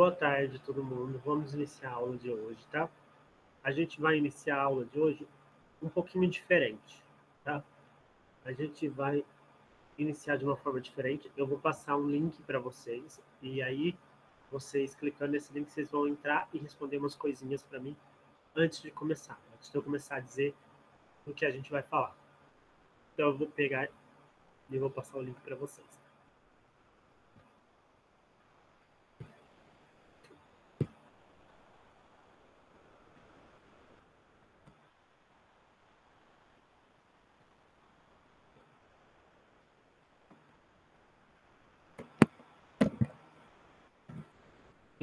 Boa tarde, todo mundo. Vamos iniciar a aula de hoje, tá? A gente vai iniciar a aula de hoje um pouquinho diferente, tá? A gente vai iniciar de uma forma diferente. Eu vou passar um link para vocês e aí vocês clicando nesse link vocês vão entrar e responder umas coisinhas para mim antes de começar, antes de eu começar a dizer o que a gente vai falar. Então eu vou pegar e vou passar o link para vocês.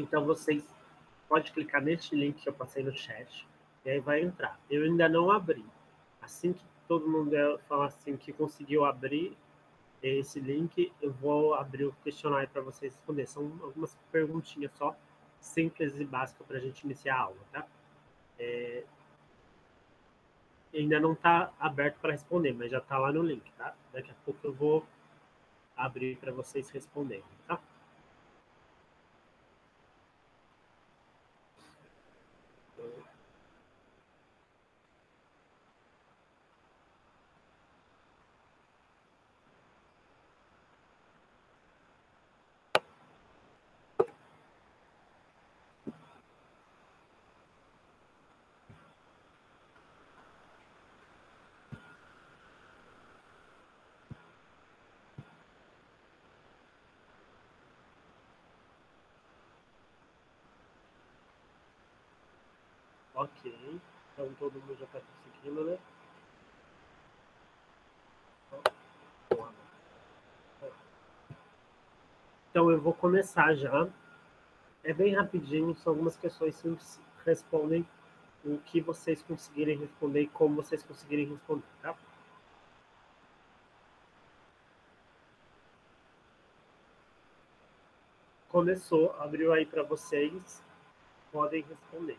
Então vocês podem clicar neste link que eu passei no chat e aí vai entrar. Eu ainda não abri. Assim que todo mundo falar assim que conseguiu abrir esse link, eu vou abrir o questionário para vocês responder. São algumas perguntinhas só, simples e básicas para a gente iniciar a aula, tá? Ainda não está aberto para responder, mas já está lá no link, tá? Daqui a pouco eu vou abrir para vocês responderem, tá? Ok. Então todo mundo já está conseguindo, né? Então eu vou começar já. É bem rapidinho, são algumas questões simples. Respondem o que vocês conseguirem responder e como vocês conseguirem responder, tá? Começou, abriu aí para vocês, podem responder.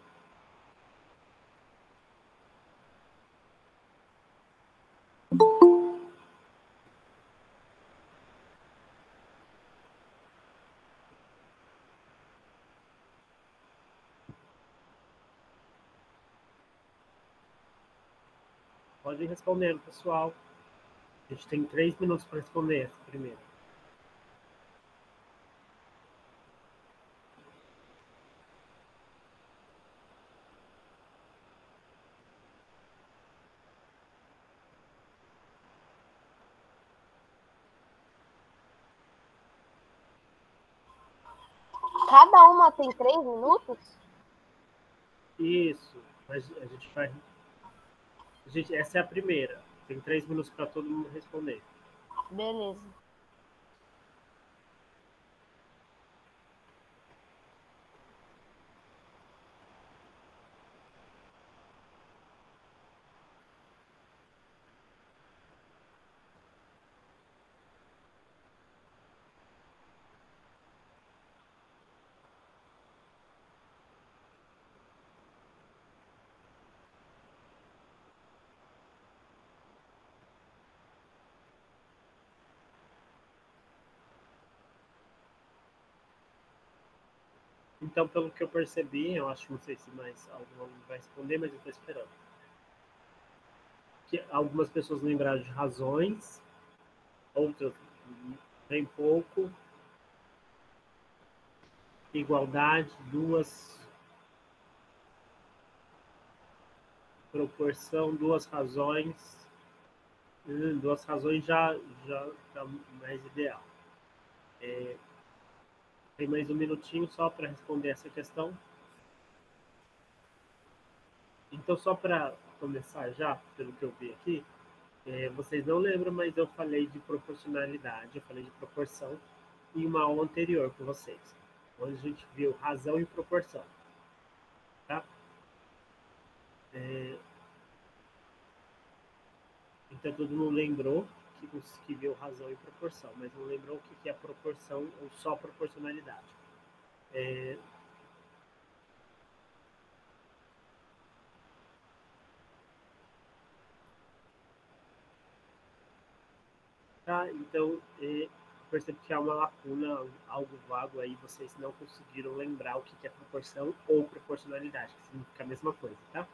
Podem responder, pessoal. A gente tem 3 minutos para responder essa primeira. Cada uma tem 3 minutos? Isso, mas a gente vai. Gente, essa é a primeira. Tem 3 minutos para todo mundo responder. Beleza. Então, pelo que eu percebi, eu acho, não sei se mais algum aluno vai responder, mas eu estou esperando. Que algumas pessoas lembraram de razões, outras bem pouco. Igualdade, 2. Proporção, 2 razões. 2 razões já está mais ideal. Tem mais um minutinho só para responder essa questão. Então, só para começar já, pelo que eu vi aqui, vocês não lembram, mas eu falei de proporcionalidade, eu falei de proporção em uma aula anterior com vocês, onde a gente viu razão e proporção, tá? Então, todo mundo lembrou que viu razão e proporção, mas não lembrou o que é proporção ou só proporcionalidade. Tá? Então, percebo que há uma lacuna, algo vago aí, vocês não conseguiram lembrar o que é proporção ou proporcionalidade, que significa a mesma coisa, tá?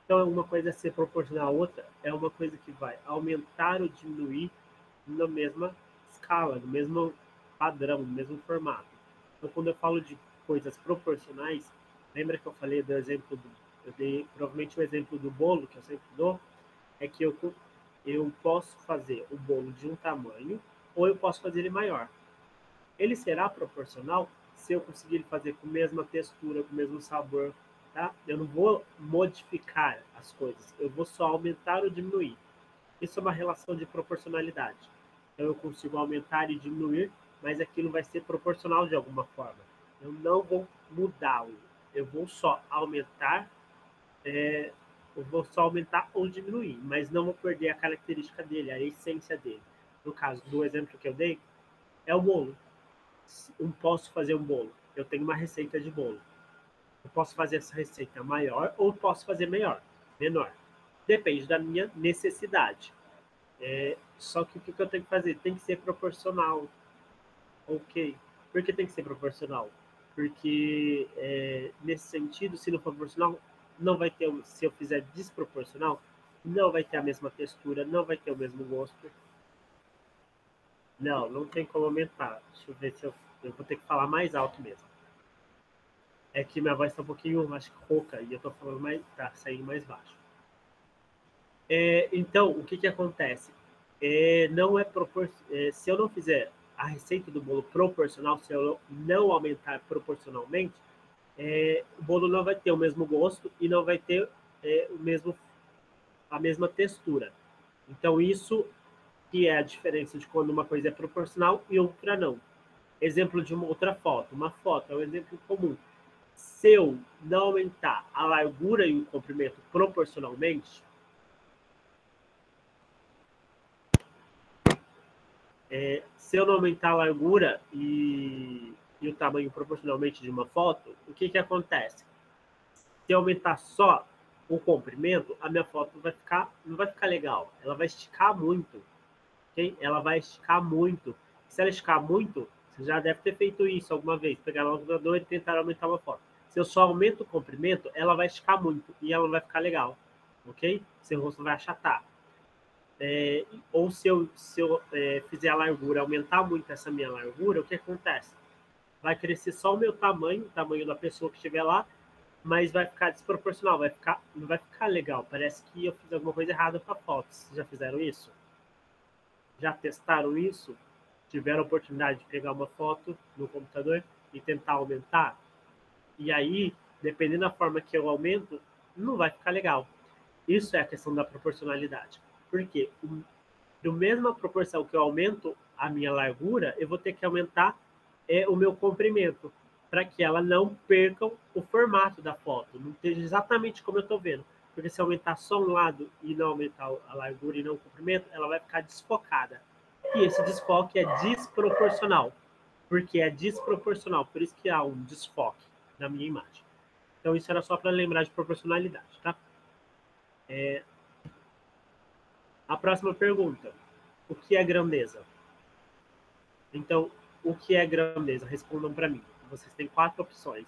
Então, uma coisa é ser proporcional à outra, é uma coisa que vai aumentar ou diminuir na mesma escala, no mesmo padrão, no mesmo formato. Então, quando eu falo de coisas proporcionais, lembra que eu falei do exemplo eu dei provavelmente o exemplo do bolo, que eu sempre dou, é que eu posso fazer o bolo de um tamanho ou eu posso fazer ele maior. Ele será proporcional se eu conseguir fazer com a mesma textura, com o mesmo sabor, tá? Eu não vou modificar as coisas, eu vou só aumentar ou diminuir. Isso é uma relação de proporcionalidade. Então eu consigo aumentar e diminuir, mas aquilo vai ser proporcional de alguma forma. Eu não vou mudá-lo, eu vou só aumentar, eu vou só aumentar ou diminuir, mas não vou perder a característica dele, a essência dele. No caso do exemplo que eu dei, é o bolo. Eu posso fazer um bolo. Eu tenho uma receita de bolo. Eu posso fazer essa receita maior ou posso fazer menor. Depende da minha necessidade. Só que o que eu tenho que fazer? Tem que ser proporcional. Ok. Por que tem que ser proporcional? Porque nesse sentido, se não for proporcional, não vai ter. Se eu fizer desproporcional, não vai ter a mesma textura, não vai ter o mesmo gosto. Não tem como aumentar. Deixa eu ver se eu vou ter que falar mais alto mesmo. É que minha voz está um pouquinho, acho que rouca, e eu estou falando mais, tá saindo mais baixo. Então, o que acontece? Não é se eu não fizer a receita do bolo proporcional, se eu não aumentar proporcionalmente, o bolo não vai ter o mesmo gosto e não vai ter a mesma textura. Então, isso que é a diferença de quando uma coisa é proporcional e outra não. Exemplo de uma outra foto. Uma foto é um exemplo comum. Se eu não aumentar a largura e o comprimento proporcionalmente, se eu não aumentar a largura e o tamanho proporcionalmente de uma foto, o que acontece? Se eu aumentar só o comprimento, a minha foto não vai ficar legal. Ela vai esticar muito. Okay? Ela vai esticar muito. Se ela esticar muito, você já deve ter feito isso alguma vez. Pegar no computador e tentar aumentar uma foto. Se eu só aumento o comprimento, ela vai esticar muito e ela não vai ficar legal. Ok? Seu rosto vai achatar. Ou se eu fizer a largura, aumentar muito essa minha largura, o que acontece? Vai crescer só o meu tamanho, o tamanho da pessoa que estiver lá, mas vai ficar desproporcional, não vai ficar legal. Parece que eu fiz alguma coisa errada com a foto. Vocês já fizeram isso? Já testaram isso? Tiveram a oportunidade de pegar uma foto no computador e tentar aumentar? E aí, dependendo da forma que eu aumento, não vai ficar legal. Isso é a questão da proporcionalidade. Por quê? Da mesma proporção que eu aumento a minha largura, eu vou ter que aumentar o meu comprimento, para que ela não perca o formato da foto, não esteja exatamente como eu estou vendo. Porque se aumentar só um lado e não aumentar a largura e não o comprimento, ela vai ficar desfocada. E esse desfoque é desproporcional, porque é desproporcional, por isso que há um desfoque na minha imagem. Então isso era só para lembrar de proporcionalidade, tá? A próxima pergunta. O que é grandeza? Então, o que é grandeza? Respondam para mim. Vocês têm 4 opções.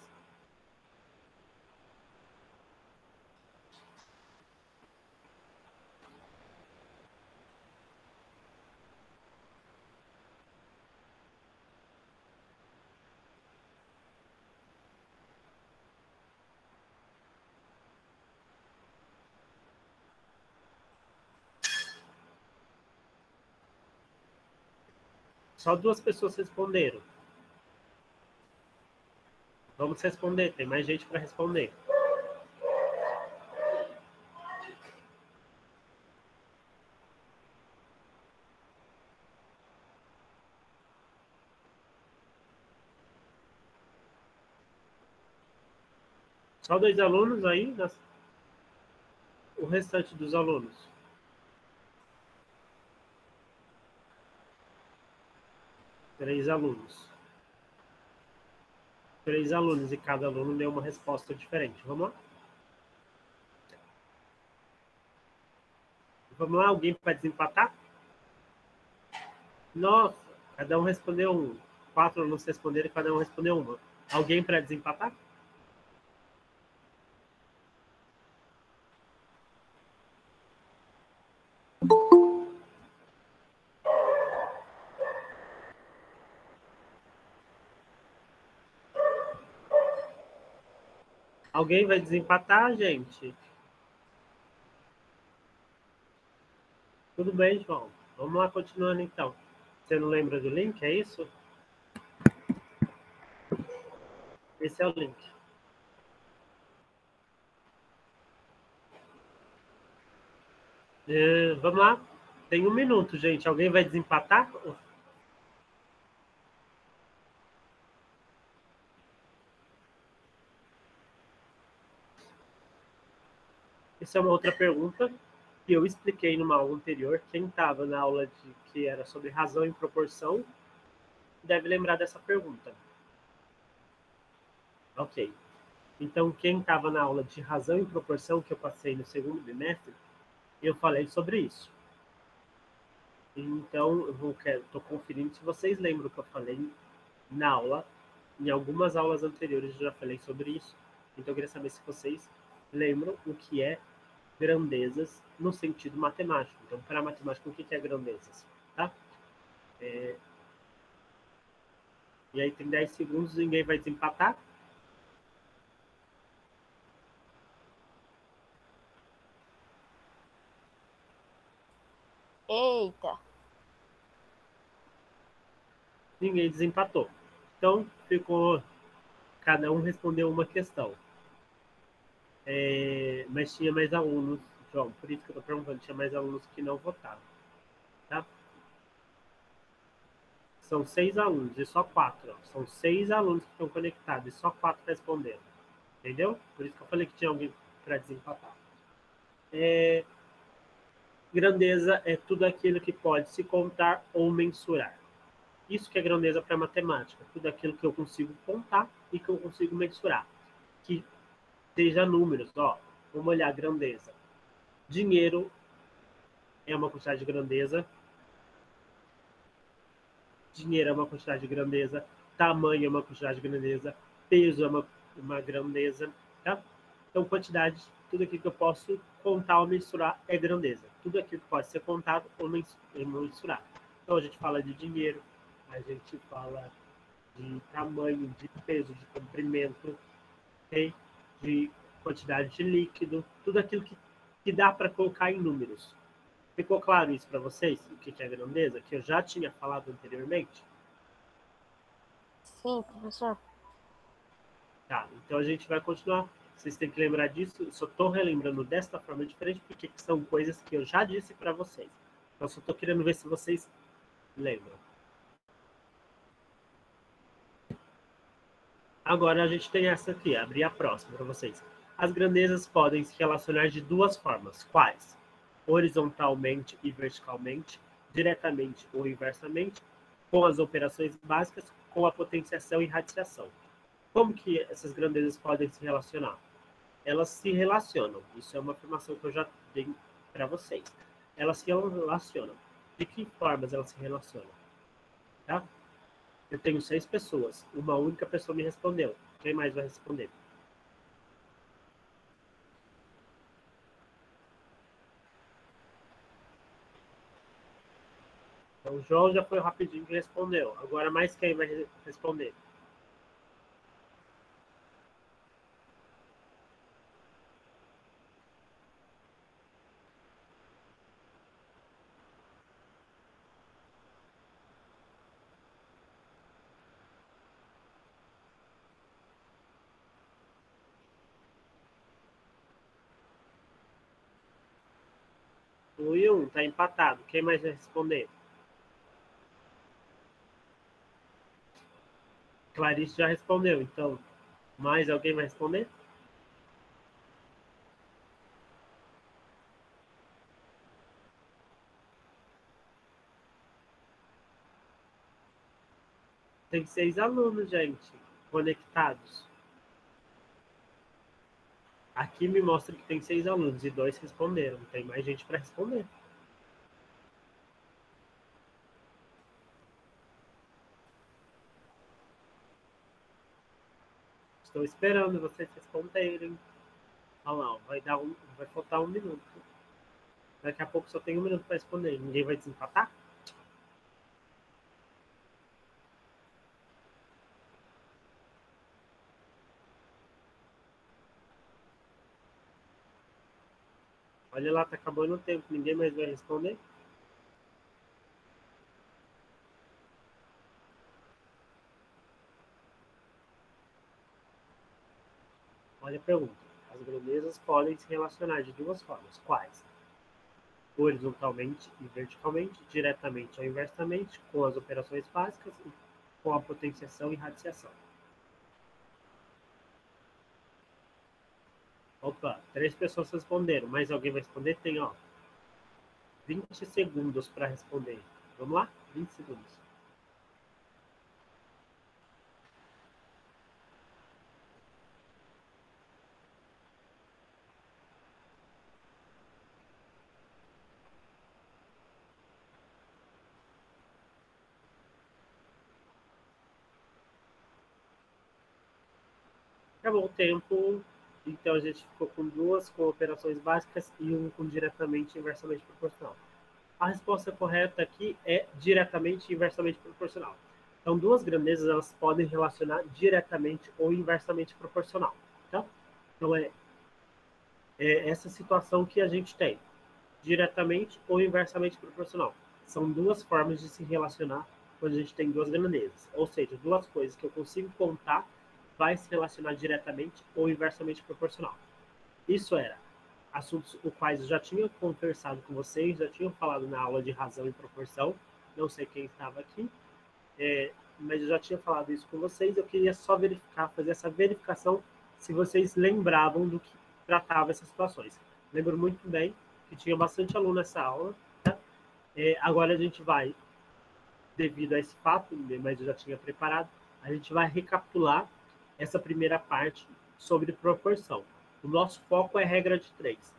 Só 2 pessoas responderam. Vamos responder, tem mais gente para responder. Só 2 alunos aí, o restante dos alunos. 3 alunos. 3 alunos e cada aluno deu uma resposta diferente. Vamos lá? Vamos lá, alguém para desempatar? Nossa, Cada um respondeu um. 4 alunos responderam e cada um respondeu uma. Alguém para desempatar? Alguém vai desempatar, gente? Tudo bem, João. Vamos lá, continuando então. Você não lembra do link, é isso? Esse é o link. Vamos lá. Tem 1 minuto, gente. Alguém vai desempatar? Essa é uma outra pergunta que eu expliquei numa aula anterior. Quem estava na aula que era sobre razão e proporção deve lembrar dessa pergunta. Ok. Então, quem estava na aula de razão e proporção que eu passei no segundo bimestre, eu falei sobre isso. Então, eu estou conferindo se vocês lembram o que eu falei na aula. Em algumas aulas anteriores eu já falei sobre isso. Então, eu queria saber se vocês lembram o que é grandezas no sentido matemático. Então, para a matemática, o que é grandezas? Tá? E aí tem 10 segundos, ninguém vai desempatar. Eita. Ninguém desempatou. Então, ficou... Cada um respondeu uma questão. Mas tinha mais alunos, João, por isso que eu estou perguntando, tinha mais alunos que não votaram. Tá? São 6 alunos e só 4. Ó. São 6 alunos que estão conectados e só 4 responderam. Entendeu? Por isso que eu falei que tinha alguém para desempatar. Grandeza é tudo aquilo que pode se contar ou mensurar. Isso que é grandeza para matemática. Tudo aquilo que eu consigo contar e que eu consigo mensurar. Que seja números. Ó, vamos olhar a grandeza. Dinheiro é uma quantidade de grandeza. Dinheiro é uma quantidade de grandeza. Tamanho é uma quantidade de grandeza. Peso é uma grandeza. Tá? Então, quantidade, tudo aquilo que eu posso contar ou mensurar é grandeza. Tudo aquilo que pode ser contado ou mensurar. Então, a gente fala de dinheiro, a gente fala de tamanho, de peso, de comprimento, okay? De quantidade de líquido, tudo aquilo que dá para colocar em números. Ficou claro isso para vocês? O que é grandeza? Que eu já tinha falado anteriormente? Sim, professor. Tá, então a gente vai continuar. Vocês têm que lembrar disso. Eu só estou relembrando desta forma diferente, porque são coisas que eu já disse para vocês. Então, só estou querendo ver se vocês lembram. Agora a gente tem essa aqui, abrir a próxima para vocês. As grandezas podem se relacionar de duas formas. Quais? Horizontalmente e verticalmente, diretamente ou inversamente, com as operações básicas, com a potenciação e radiação. Como que essas grandezas podem se relacionar? Elas se relacionam. Isso é uma afirmação que eu já dei para vocês. Elas se relacionam. De que formas elas se relacionam? Tá? Eu tenho 6 pessoas. Uma única pessoa me respondeu. Quem mais vai responder? Então, o João já foi rapidinho que respondeu. Agora mais quem vai responder? O Will está empatado. Quem mais vai responder? Clarice já respondeu. Então, mais alguém vai responder? Tem 6 alunos, gente, conectados. Aqui me mostra que tem 6 alunos e 2 responderam. Tem mais gente para responder. Estou esperando vocês responderem. Olha lá, vai faltar 1 minuto. Daqui a pouco só tem 1 minuto para responder. Ninguém vai desempatar? Olha lá, tá acabando o tempo. Ninguém mais vai responder? Olha a pergunta. As grandezas podem se relacionar de duas formas. Quais? Horizontalmente e verticalmente, diretamente ou inversamente, com as operações básicas e com a potenciação e radiação. Opa, 3 pessoas responderam. Mais alguém vai responder? Tem, ó, 20 segundos para responder. Vamos lá? 20 segundos. Acabou o tempo. Então a gente ficou com 2 com operações básicas e 1 com diretamente e inversamente proporcional. A resposta correta aqui é diretamente e inversamente proporcional. Então, 2 grandezas elas podem relacionar diretamente ou inversamente proporcional. Tá? Então, é essa situação que a gente tem, diretamente ou inversamente proporcional. São 2 formas de se relacionar quando a gente tem 2 grandezas. Ou seja, 2 coisas que eu consigo contar vai se relacionar diretamente ou inversamente proporcional. Isso era assuntos os quais eu já tinha conversado com vocês, já tinha falado na aula de razão e proporção, não sei quem estava aqui, mas eu já tinha falado isso com vocês, eu queria só verificar, fazer essa verificação se vocês lembravam do que tratava essas situações. Lembro muito bem que tinha bastante aluno nessa aula, tá? Agora a gente vai, devido a esse fato, mas eu já tinha preparado, a gente vai recapitular essa primeira parte sobre proporção. O nosso foco é regra de 3,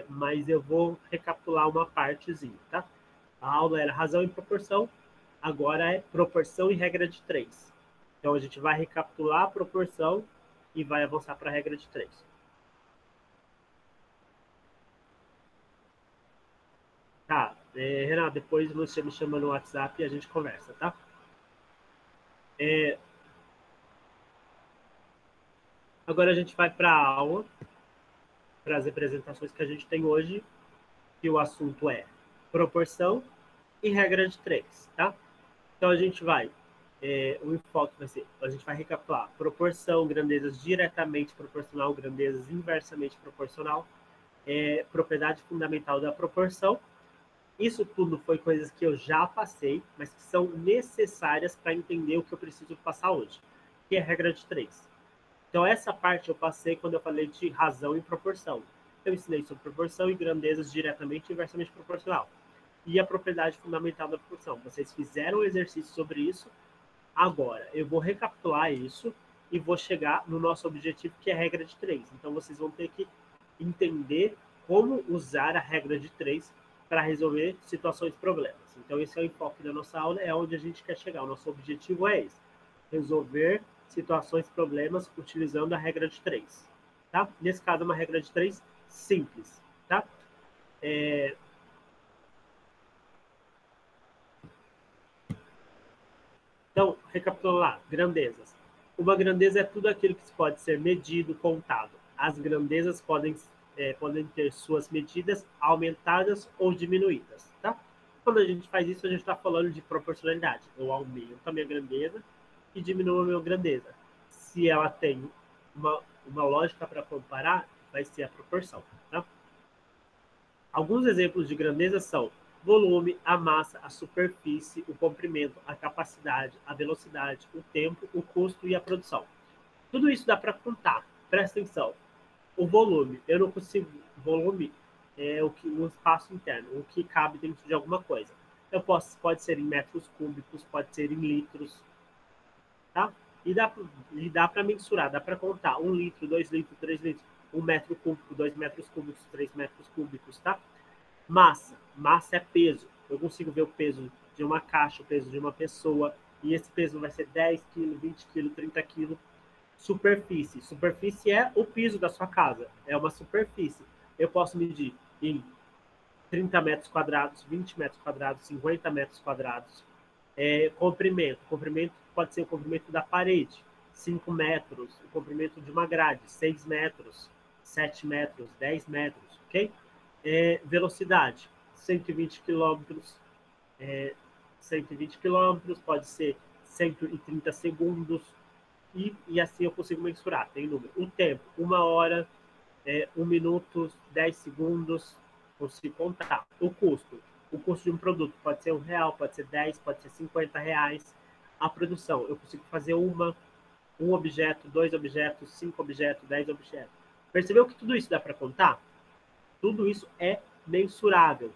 mas eu vou recapitular uma partezinha, tá? A aula era razão e proporção, agora é proporção e regra de 3. Então a gente vai recapitular a proporção e vai avançar para a regra de 3. Tá, Renato, depois você me chama no WhatsApp e a gente conversa, tá? Agora a gente vai para a aula, para as apresentações que a gente tem hoje, que o assunto é proporção e regra de 3, tá? Então a gente vai, o enfoque vai ser, a gente vai recapitular proporção, grandezas diretamente proporcional, grandezas inversamente proporcional, propriedade fundamental da proporção. Isso tudo foi coisas que eu já passei, mas que são necessárias para entender o que eu preciso passar hoje, que é a regra de 3. Então, essa parte eu passei quando eu falei de razão e proporção. Eu ensinei sobre proporção e grandezas diretamente e inversamente proporcional. E a propriedade fundamental da proporção. Vocês fizeram um exercício sobre isso. Agora, eu vou recapitular isso e vou chegar no nosso objetivo, que é a regra de 3. Então, vocês vão ter que entender como usar a regra de 3 para resolver situações e problemas. Então, esse é o enfoque da nossa aula, é onde a gente quer chegar. O nosso objetivo é esse, resolver situações e problemas utilizando a regra de 3. Tá? Nesse caso, é uma regra de 3 simples. Tá? Então, recapitulando lá, grandezas. Uma grandeza é tudo aquilo que pode ser medido, contado. As grandezas podem ter suas medidas aumentadas ou diminuídas, tá? Quando a gente faz isso, a gente está falando de proporcionalidade. Eu aumento a minha grandeza e diminuo a minha grandeza. Se ela tem uma lógica para comparar, vai ser a proporção, tá? Alguns exemplos de grandeza são volume, a massa, a superfície, o comprimento, a capacidade, a velocidade, o tempo, o custo e a produção. Tudo isso dá para contar. Presta atenção. O volume, eu não consigo. Volume é o espaço interno, o que cabe dentro de alguma coisa. Pode ser em metros cúbicos, pode ser em litros, tá? E dá para mensurar, dá para contar 1 litro, 2 litros, 3 litros, 1 metro cúbico, 2 metros cúbicos, 3 metros cúbicos, tá? Massa é peso. Eu consigo ver o peso de uma caixa, o peso de uma pessoa, e esse peso vai ser 10 kg, 20 kg, 30 kg. superfície. Superfície é o piso da sua casa, é uma superfície. Eu posso medir em 30 metros quadrados, 20 metros quadrados, 50 metros quadrados. Comprimento. Comprimento pode ser o comprimento da parede, 5 metros. O comprimento de uma grade, 6 metros, 7 metros, 10 metros, ok? Velocidade, 120 quilômetros. 120 quilômetros, pode ser 130 segundos, e assim eu consigo mensurar, tem número. O tempo, 1 hora, 1 minuto, 10 segundos, consigo contar. O custo de um produto pode ser R$1, pode ser 10, pode ser R$50. A produção, eu consigo fazer um objeto, 2 objetos, 5 objetos, 10 objetos. Percebeu que tudo isso dá para contar? Tudo isso é mensurável.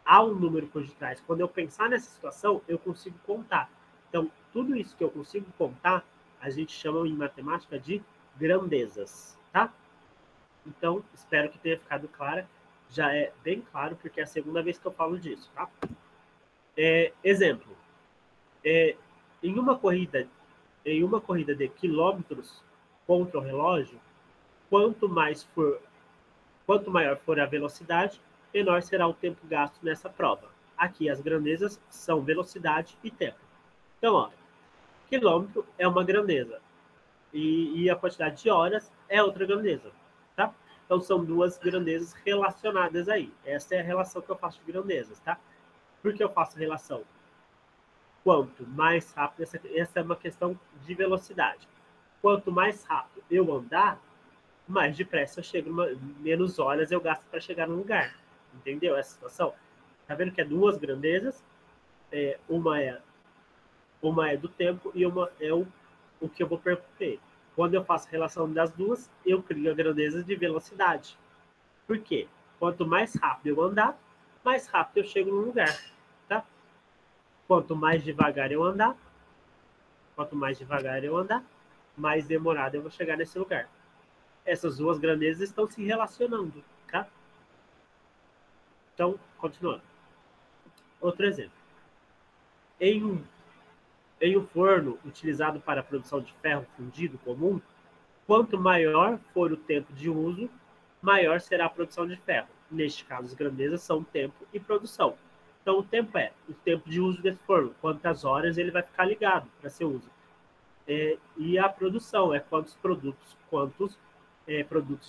Há um número por detrás. Quando eu pensar nessa situação, eu consigo contar. Então, tudo isso que eu consigo contar, a gente chama em matemática de grandezas, tá? Então, espero que tenha ficado clara. Já é bem claro, porque é a segunda vez que eu falo disso, tá? Exemplo. Em uma corrida de quilômetros contra o relógio, quanto maior for a velocidade, menor será o tempo gasto nessa prova. Aqui as grandezas são velocidade e tempo. Então, ó, quilômetro é uma grandeza e a quantidade de horas é outra grandeza, tá? Então são duas grandezas relacionadas aí. Essa é a relação que eu faço de grandezas, tá? Por que eu faço relação? Quanto mais rápido, essa é uma questão de velocidade. Quanto mais rápido eu andar, mais depressa eu chego, menos horas eu gasto para chegar no lugar. Entendeu essa situação? Tá vendo que é duas grandezas? Uma é do tempo e uma é o que eu vou percorrer. Quando eu faço a relação das duas, eu crio a grandeza de velocidade. Por quê? Quanto mais rápido eu andar, mais rápido eu chego no lugar. Tá? Quanto mais devagar eu andar, mais demorado eu vou chegar nesse lugar. Essas duas grandezas estão se relacionando, tá? Então, continuando. Outro exemplo. Em um forno utilizado para a produção de ferro fundido comum, quanto maior for o tempo de uso, maior será a produção de ferro. Neste caso, as grandezas são tempo e produção. Então, o tempo é o tempo de uso desse forno, quantas horas ele vai ficar ligado para ser uso. E a produção é quantos produtos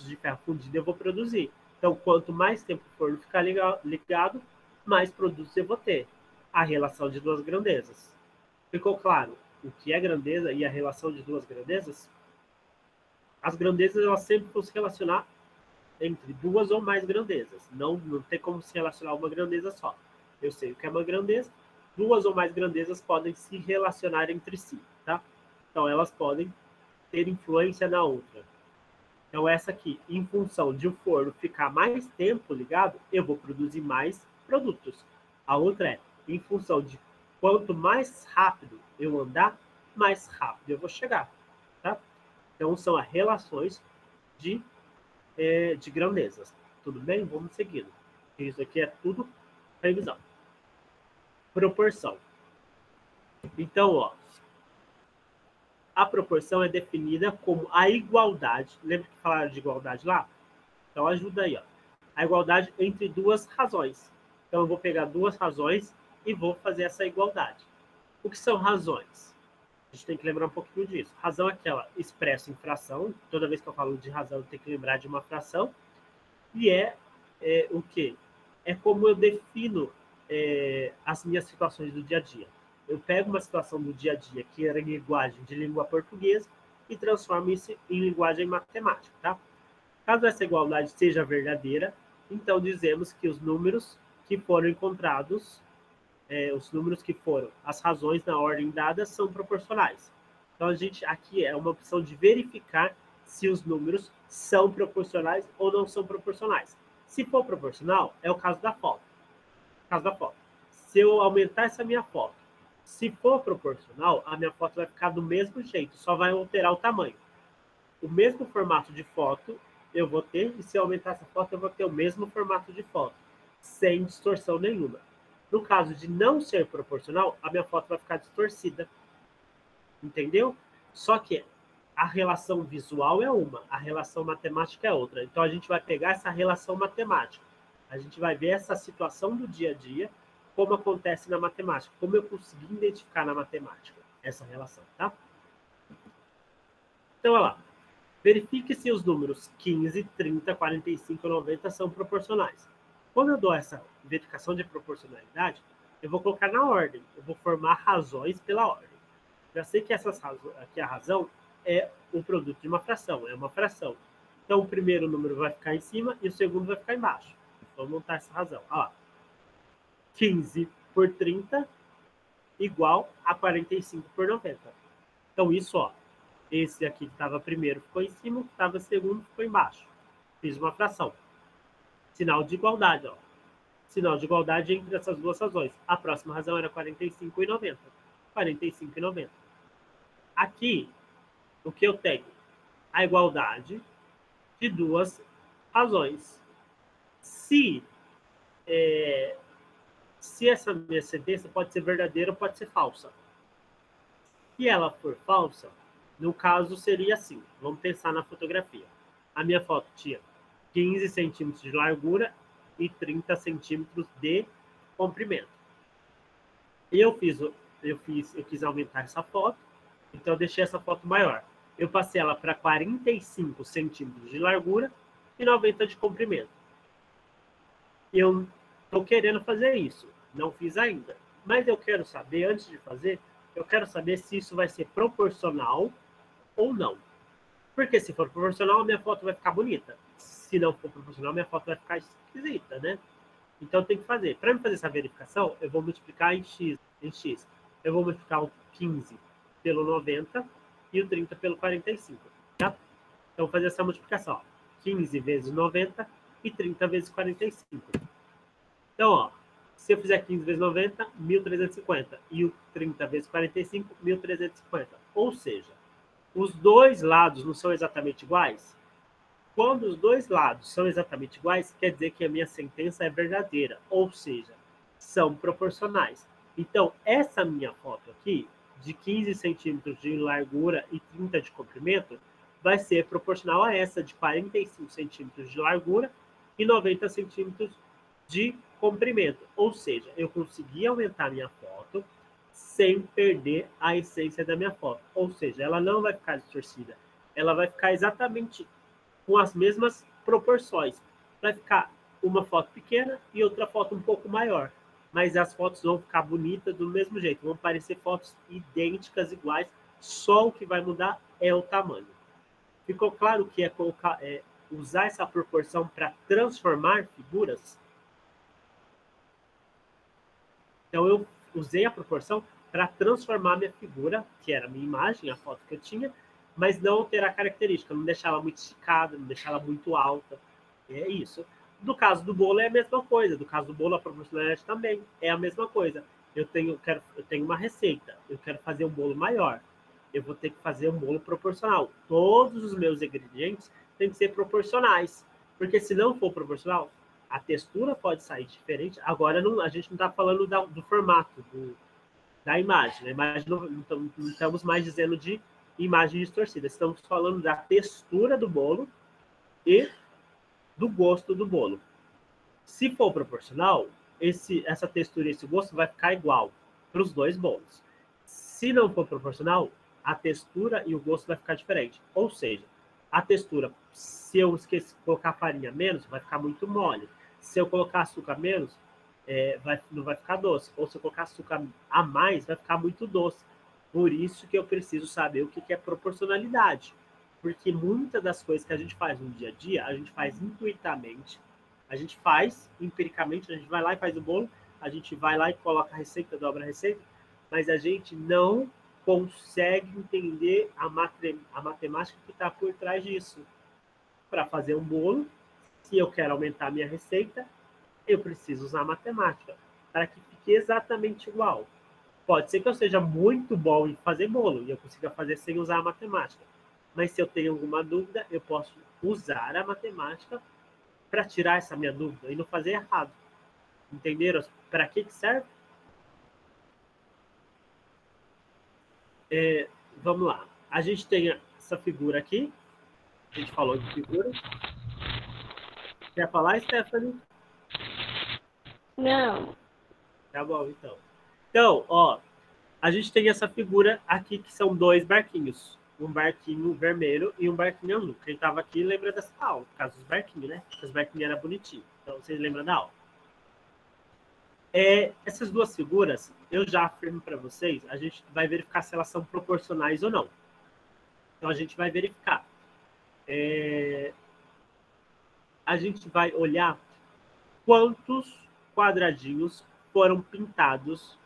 de ferro fundido eu vou produzir. Então, quanto mais tempo o forno ficar ligado, mais produtos eu vou ter. A relação de duas grandezas. Ficou claro o que é grandeza e a relação de duas grandezas? As grandezas elas sempre vão se relacionar entre duas ou mais grandezas. Não tem como se relacionar uma grandeza só. Eu sei o que é uma grandeza. Duas ou mais grandezas podem se relacionar entre si, tá? Então, elas podem ter influência na outra. Então, essa aqui, em função de o forno ficar mais tempo ligado, eu vou produzir mais produtos. A outra é, em função de quanto mais rápido eu andar, mais rápido eu vou chegar, tá? Então, são as relações de grandezas. Tudo bem? Vamos seguindo. Isso aqui é tudo revisão. Proporção. Então, ó, a proporção é definida como a igualdade. Lembra que falaram de igualdade lá? Então, ajuda aí, ó. A igualdade entre duas razões. Então, eu vou pegar duas razões e vou fazer essa igualdade. O que são razões? A gente tem que lembrar um pouquinho disso. Razão é aquela expressa em fração. Toda vez que eu falo de razão, eu tenho que lembrar de uma fração. E o quê? É como eu defino as minhas situações do dia a dia. Eu pego uma situação do dia a dia que era em linguagem de língua portuguesa e transformo isso em linguagem matemática, tá? Caso essa igualdade seja verdadeira, então dizemos que os números que foram encontrados, as razões na ordem dada são proporcionais. Então, aqui é uma opção de verificar se os números são proporcionais ou não são proporcionais. Se for proporcional, é o caso da foto. Se eu aumentar essa minha foto, se for proporcional, a minha foto vai ficar do mesmo jeito, só vai alterar o tamanho. O mesmo formato de foto eu vou ter, e se eu aumentar essa foto, eu vou ter o mesmo formato de foto, sem distorção nenhuma. No caso de não ser proporcional, a minha foto vai ficar distorcida. Entendeu? Só que a relação visual é uma, a relação matemática é outra. Então, a gente vai pegar essa relação matemática. A gente vai ver essa situação do dia a dia, como acontece na matemática, como eu consegui identificar na matemática essa relação, tá? Então, olha lá. Verifique se os números 15, 30, 45 e 90 são proporcionais. Quando eu dou essa verificação de proporcionalidade, eu vou colocar na ordem. Eu vou formar razões pela ordem. Já sei que aqui a razão é o produto de uma fração, é uma fração. Então, o primeiro número vai ficar em cima e o segundo vai ficar embaixo. Vamos montar essa razão. Olha lá. 15 por 30 igual a 45 por 90. Então, isso, ó. Esse aqui que estava primeiro ficou em cima, o que estava segundo ficou embaixo. Fiz uma fração. Sinal de igualdade, ó. Sinal de igualdade entre essas duas razões. A próxima razão era 45 e 90. 45 e 90. Aqui, o que eu tenho? A igualdade de duas razões. Se essa minha sentença pode ser verdadeira ou pode ser falsa. Se ela for falsa, no caso seria assim. Vamos pensar na fotografia. A minha foto tinha 15 centímetros de largura e 30 centímetros de comprimento. Eu quis aumentar essa foto, então eu deixei essa foto maior. Eu passei ela para 45 centímetros de largura e 90 de comprimento. Eu estou querendo fazer isso, não fiz ainda. Mas eu quero saber, antes de fazer, eu quero saber se isso vai ser proporcional ou não. Porque se for proporcional, a minha foto vai ficar bonita. Se não for proporcional, a minha foto vai ficar esquisita, né? Então tem que fazer. Para fazer essa verificação, eu vou multiplicar em x. Eu vou multiplicar o 15 pelo 90 e o 30 pelo 45. Tá? Então, vou fazer essa multiplicação. Ó. 15 vezes 90 e 30 vezes 45. Então, ó, se eu fizer 15 vezes 90, 1.350. E o 30 vezes 45, 1.350. Ou seja, os dois lados não são exatamente iguais? Quando os dois lados são exatamente iguais, quer dizer que a minha sentença é verdadeira, ou seja, são proporcionais. Então, essa minha foto aqui, de 15 centímetros de largura e 30 de comprimento, vai ser proporcional a essa de 45 centímetros de largura e 90 centímetros de comprimento. Ou seja, eu consegui aumentar minha foto sem perder a essência da minha foto. Ou seja, ela não vai ficar distorcida. Ela vai ficar exatamente com as mesmas proporções. Vai ficar uma foto pequena e outra foto um pouco maior. Mas as fotos vão ficar bonitas do mesmo jeito. Vão parecer fotos idênticas, iguais. Só o que vai mudar é o tamanho. Ficou claro que é usar essa proporção para transformar figuras? Então, eu usei a proporção para transformar minha figura, que era a minha imagem, a foto que eu tinha, mas não alterar a característica, não deixar ela muito esticada, não deixar ela muito alta. É isso. No caso do bolo é a mesma coisa. No caso do bolo, a proporcionalidade também é a mesma coisa. Eu tenho uma receita, eu quero fazer um bolo maior. Eu vou ter que fazer um bolo proporcional. Todos os meus ingredientes têm que ser proporcionais. Porque se não for proporcional, a textura pode sair diferente. Agora, a gente não está falando do formato da imagem. A imagem não estamos mais dizendo de imagem distorcida. Estamos falando da textura do bolo e do gosto do bolo. Se for proporcional, essa textura e esse gosto vai ficar igual para os dois bolos. Se não for proporcional, a textura e o gosto vai ficar diferente. Ou seja, a textura, se eu esquecer de colocar farinha menos, vai ficar muito mole. Se eu colocar açúcar menos, não vai ficar doce. Ou se eu colocar açúcar a mais, vai ficar muito doce. Por isso que eu preciso saber o que é proporcionalidade. Porque muitas das coisas que a gente faz no dia a dia, a gente faz intuitivamente, a gente faz empiricamente, a gente vai lá e faz o bolo, a gente vai lá e coloca a receita, dobra a receita, mas a gente não consegue entender a matemática que está por trás disso. Para fazer um bolo, se eu quero aumentar a minha receita, eu preciso usar matemática para que fique exatamente igual. Pode ser que eu seja muito bom em fazer bolo e eu consiga fazer sem usar a matemática. Mas se eu tenho alguma dúvida, eu posso usar a matemática para tirar essa minha dúvida e não fazer errado. Entenderam? Para que serve? Vamos lá. A gente tem essa figura aqui. A gente falou de figura. Quer falar, Stephanie? Não. Tá bom, então. Então, ó, a gente tem essa figura aqui que são dois barquinhos. Um barquinho vermelho e um barquinho azul. Quem estava aqui lembra dessa aula, por causa dos barquinhos, né? Os barquinhos eram bonitinhos. Então, vocês lembram da aula. Essas duas figuras, eu já afirmo para vocês, a gente vai verificar se elas são proporcionais ou não. Então, a gente vai verificar. A gente vai olhar quantos quadradinhos foram pintados.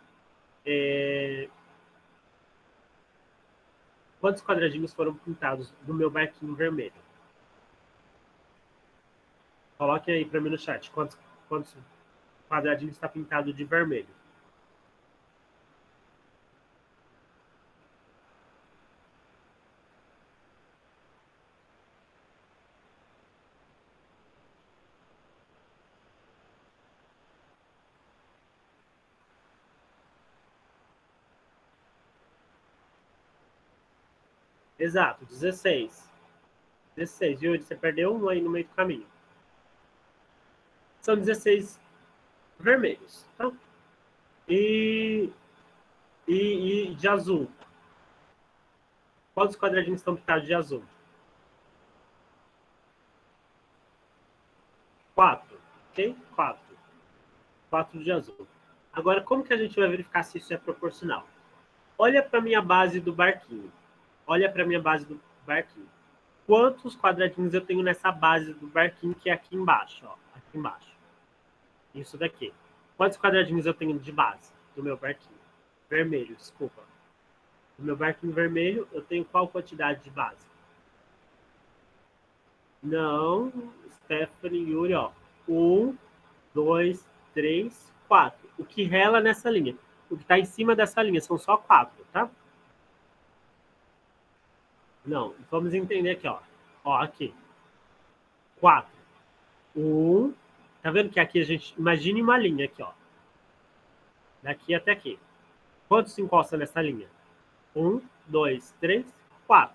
Quantos quadradinhos foram pintados no meu barquinho vermelho? Coloquem aí para mim no chat. Quantos quadradinhos está pintado de vermelho? Exato, 16. 16, Yuri, você perdeu um aí no meio do caminho. São 16 vermelhos, tá? E de azul. Quantos quadradinhos estão pintados de azul? 4, ok? 4. 4 de azul. Agora, como que a gente vai verificar se isso é proporcional? Olha para a minha base do barquinho. Olha para a minha base do barquinho. Quantos quadradinhos eu tenho nessa base do barquinho que é aqui embaixo? Ó, aqui embaixo. Isso daqui. Quantos quadradinhos eu tenho de base do meu barquinho? Vermelho, desculpa. No meu barquinho vermelho, eu tenho qual quantidade de base? Não, Stephanie e Yuri, ó. 1, 2, 3, 4. O que rela nessa linha? O que está em cima dessa linha são só 4, tá? Não, vamos entender aqui, ó. Ó, aqui. 4. 1. Tá vendo que aqui a gente... Imagine uma linha aqui, ó. Daqui até aqui. Quantos encosta nessa linha? 1, 2, 3, 4.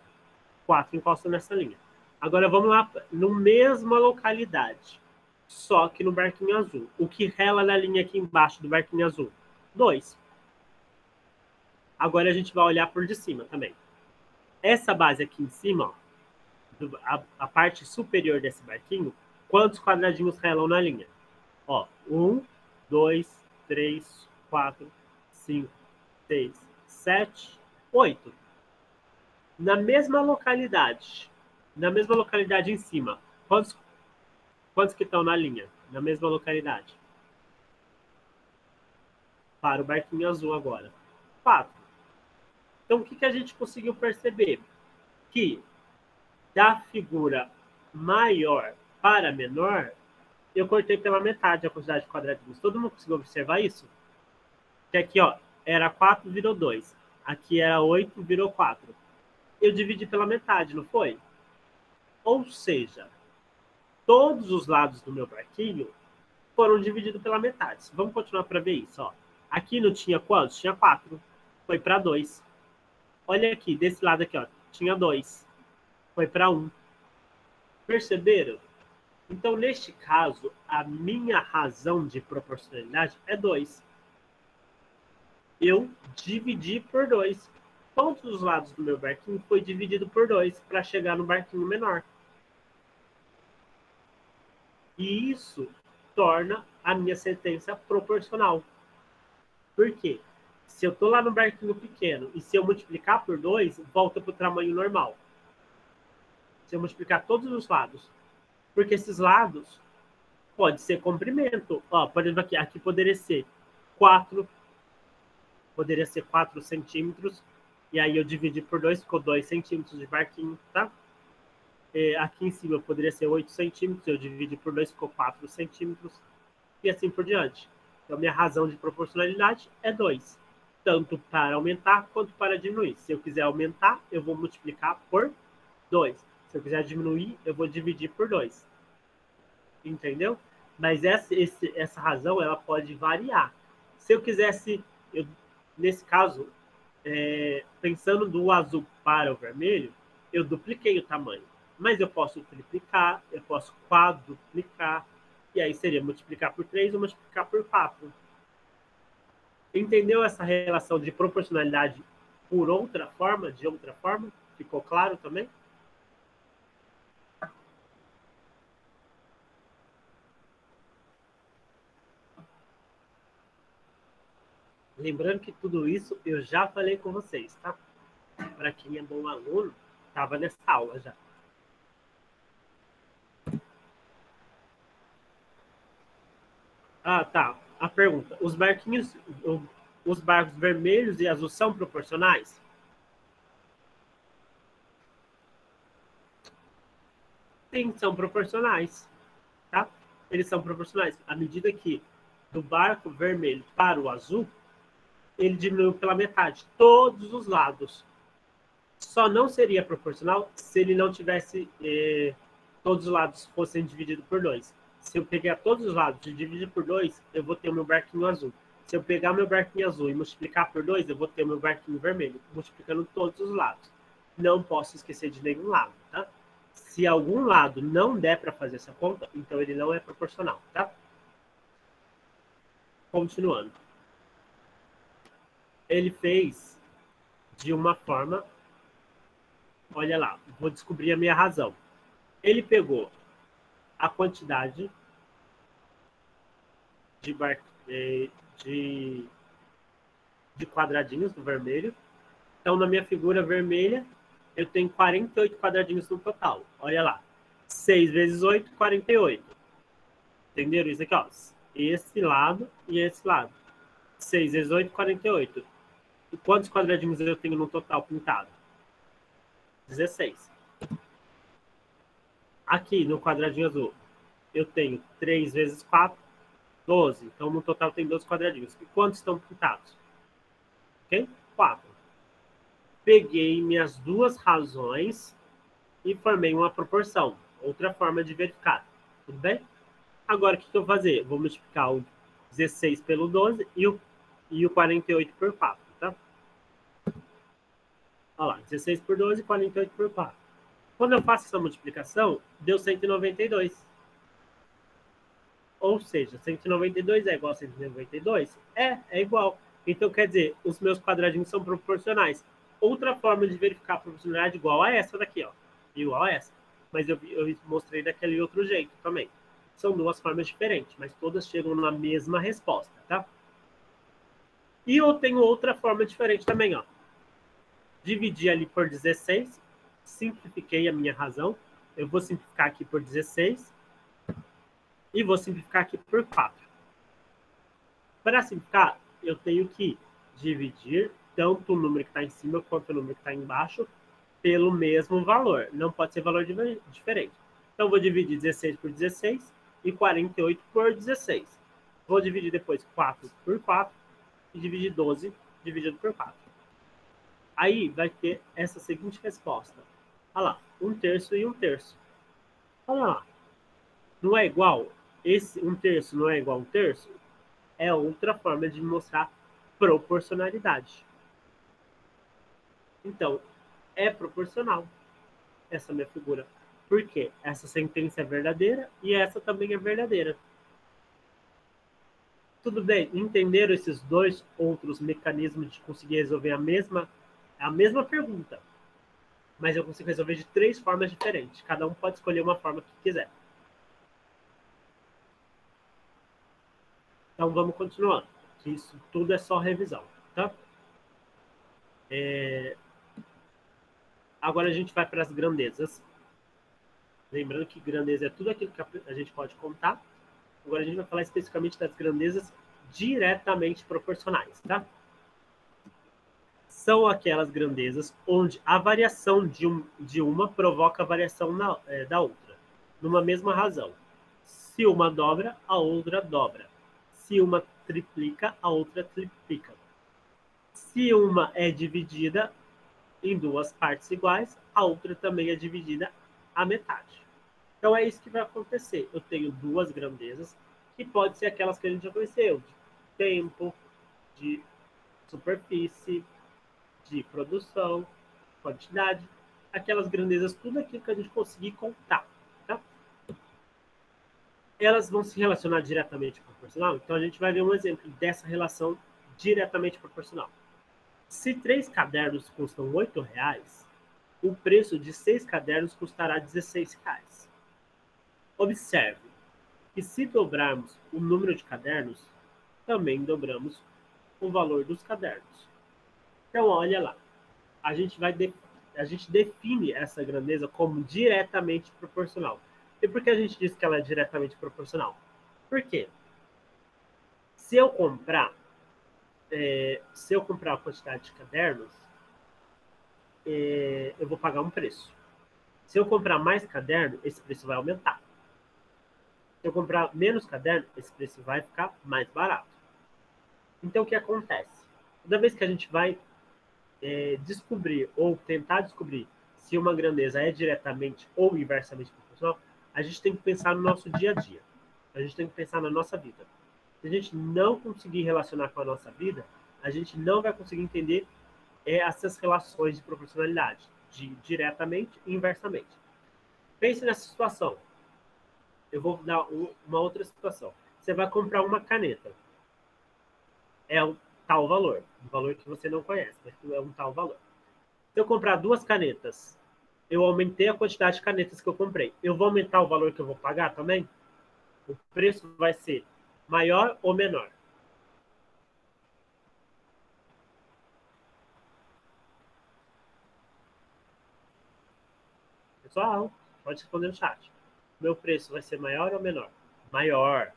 4 encostam nessa linha. Agora vamos lá, no mesma localidade, só que no barquinho azul. O que rela na linha aqui embaixo do barquinho azul? 2. Agora a gente vai olhar por de cima também. Essa base aqui em cima, ó, a parte superior desse barquinho, quantos quadradinhos relam na linha? Ó, 1, 2, 3, 4, 5, 6, 7, 8. Na mesma localidade em cima, quantos que estão na linha? Na mesma localidade. Para o barquinho azul agora. 4. Então, o que a gente conseguiu perceber? Que da figura maior para menor, eu cortei pela metade a quantidade de quadradinhos. Todo mundo conseguiu observar isso? Que aqui, ó, era 4, virou 2. Aqui era 8, virou 4. Eu dividi pela metade, não foi? Ou seja, todos os lados do meu barquinho foram divididos pela metade. Vamos continuar para ver isso. Ó. Aqui não tinha quantos? Tinha 4. Foi para 2. Olha aqui, desse lado aqui, ó, tinha 2. Foi para 1. Perceberam? Então, neste caso, a minha razão de proporcionalidade é 2. Eu dividi por 2. Todos os lados do meu barquinho foi dividido por 2 para chegar no barquinho menor. E isso torna a minha sentença proporcional. Por quê? Se eu estou lá no barquinho pequeno e se eu multiplicar por 2, volta para o tamanho normal. Se eu multiplicar todos os lados. Porque esses lados pode ser comprimento. Ó, por exemplo, aqui poderia ser 4. Poderia ser 4 centímetros. E aí eu dividi por 2, ficou 2 centímetros de barquinho, tá? Aqui em cima poderia ser 8 centímetros, eu dividi por 2, ficou 4 centímetros, e assim por diante. Então, minha razão de proporcionalidade é 2, tanto para aumentar quanto para diminuir. Se eu quiser aumentar, eu vou multiplicar por 2. Se eu quiser diminuir, eu vou dividir por 2. Entendeu? Mas essa razão, ela pode variar. Se eu quisesse, nesse caso, pensando do azul para o vermelho, eu dupliquei o tamanho. Mas eu posso triplicar, eu posso quadruplicar, e aí seria multiplicar por 3 ou multiplicar por 4. Entendeu essa relação de proporcionalidade por outra forma, de outra forma? Ficou claro também? Lembrando que tudo isso eu já falei com vocês, tá? Para quem é bom aluno, estava nessa aula já. Ah, tá. A pergunta: os barcos vermelhos e azuis são proporcionais? Sim, são proporcionais, tá? Eles são proporcionais. À medida que do barco vermelho para o azul, ele diminuiu pela metade, todos os lados. Só não seria proporcional se ele não tivesse todos os lados fossem divididos por 2. Se eu pegar todos os lados e dividir por 2, eu vou ter o meu barquinho azul. Se eu pegar meu barquinho azul e multiplicar por 2, eu vou ter o meu barquinho vermelho, multiplicando todos os lados. Não posso esquecer de nenhum lado, tá? Se algum lado não der para fazer essa conta, então ele não é proporcional, tá? Continuando. Ele fez de uma forma... Olha lá, vou descobrir a minha razão. Ele pegou a quantidade de quadradinhos do vermelho. Então, na minha figura vermelha, eu tenho 48 quadradinhos no total. Olha lá. 6 vezes 8, 48. Entenderam isso aqui? Ó? Esse lado e esse lado. 6 vezes 8, 48. E quantos quadradinhos eu tenho no total pintado? 16. Aqui no quadradinho azul, eu tenho 3 vezes 4, 12. Então, no total tem 12 quadradinhos. E quantos estão pintados? Ok? 4. Peguei minhas duas razões e formei uma proporção. Outra forma de verificar. Tudo bem? Agora, o que eu vou fazer? Vou multiplicar o 16 pelo 12 e o 48 por 4. Tá? Olha lá, 16 por 12 e 48 por 4. Quando eu faço essa multiplicação, deu 192. Ou seja, 192 é igual a 192? É igual. Então, quer dizer, os meus quadradinhos são proporcionais. Outra forma de verificar a proporcionalidade igual a essa daqui, ó. Igual a essa. Mas eu mostrei daquele outro jeito também. São duas formas diferentes, mas todas chegam na mesma resposta, tá? E eu tenho outra forma diferente também, ó. Dividi ali por 16, simplifiquei a minha razão. Eu vou simplificar aqui por 16 e vou simplificar aqui por 4. Para simplificar, eu tenho que dividir tanto o número que está em cima quanto o número que está embaixo pelo mesmo valor. Não pode ser valor diferente. Então, vou dividir 16 por 16 e 48 por 16. Vou dividir depois 4 por 4 e dividir 12 dividido por 4. Aí vai ter essa seguinte resposta. Olha lá, 1/3 e 1/3. Olha lá, não é igual? Esse 1/3 não é igual a 1/3? É outra forma de mostrar proporcionalidade. Então, é proporcional essa minha figura. Por quê? Essa sentença é verdadeira e essa também é verdadeira. Tudo bem? Entenderam esses dois outros mecanismos de conseguir resolver a mesma pergunta? Mas eu consigo resolver de 3 formas diferentes. Cada um pode escolher uma forma que quiser. Então, vamos continuando. Isso tudo é só revisão, tá? Agora a gente vai para as grandezas. Lembrando que grandeza é tudo aquilo que a gente pode contar. Agora a gente vai falar especificamente das grandezas diretamente proporcionais, tá? São aquelas grandezas onde a variação de uma provoca a variação da outra, numa mesma razão. Se uma dobra, a outra dobra. Se uma triplica, a outra triplica. Se uma é dividida em duas partes iguais, a outra também é dividida à metade. Então é isso que vai acontecer. Eu tenho duas grandezas, que pode ser aquelas que a gente já conheceu, de tempo, de superfície, de produção, quantidade. aquelas grandezas, tudo aquilo que a gente conseguir contar, tá? Elas vão se relacionar diretamente proporcional, então a gente vai ver um exemplo dessa relação diretamente proporcional. Se 3 cadernos custam R$ 8, o preço de 6 cadernos custará R$ 16. Observe que se dobrarmos o número de cadernos, também dobramos o valor dos cadernos. Então, olha lá, a gente define essa grandeza como diretamente proporcional. E por que a gente diz que ela é diretamente proporcional? Por quê? Se eu comprar a quantidade de cadernos, eu vou pagar um preço. Se eu comprar mais caderno, esse preço vai aumentar. Se eu comprar menos caderno, esse preço vai ficar mais barato. Então, o que acontece? Toda vez que a gente vai descobrir ou tentar descobrir se uma grandeza é diretamente ou inversamente proporcional, a gente tem que pensar no nosso dia a dia. A gente tem que pensar na nossa vida. Se a gente não conseguir relacionar com a nossa vida, a gente não vai conseguir entender essas relações de proporcionalidade, de diretamente e inversamente. Pense nessa situação. Eu vou dar uma outra situação. Você vai comprar uma caneta. É um tal valor. Um valor que você não conhece, mas é um tal valor. Se eu comprar 2 canetas, eu aumentei a quantidade de canetas que eu comprei. Eu vou aumentar o valor que eu vou pagar também? O preço vai ser maior ou menor? Pessoal, pode responder no chat. Meu preço vai ser maior ou menor? Maior.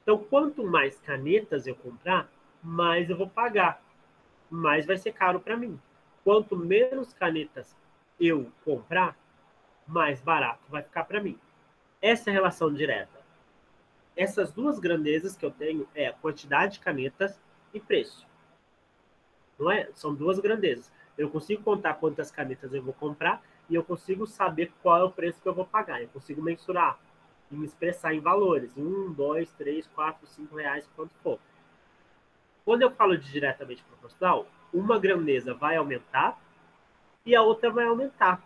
Então, quanto mais canetas eu comprar, mais eu vou pagar. Mais vai ser caro para mim. Quanto menos canetas eu comprar, mais barato vai ficar para mim. Essa é a relação direta. Essas duas grandezas que eu tenho é a quantidade de canetas e preço. Não é? São duas grandezas. Eu consigo contar quantas canetas eu vou comprar e eu consigo saber qual é o preço que eu vou pagar. Eu consigo mensurar e me expressar em valores. 1, 2, 3, 4, 5 reais, quanto for. Quando eu falo de diretamente proporcional, uma grandeza vai aumentar e a outra vai aumentar.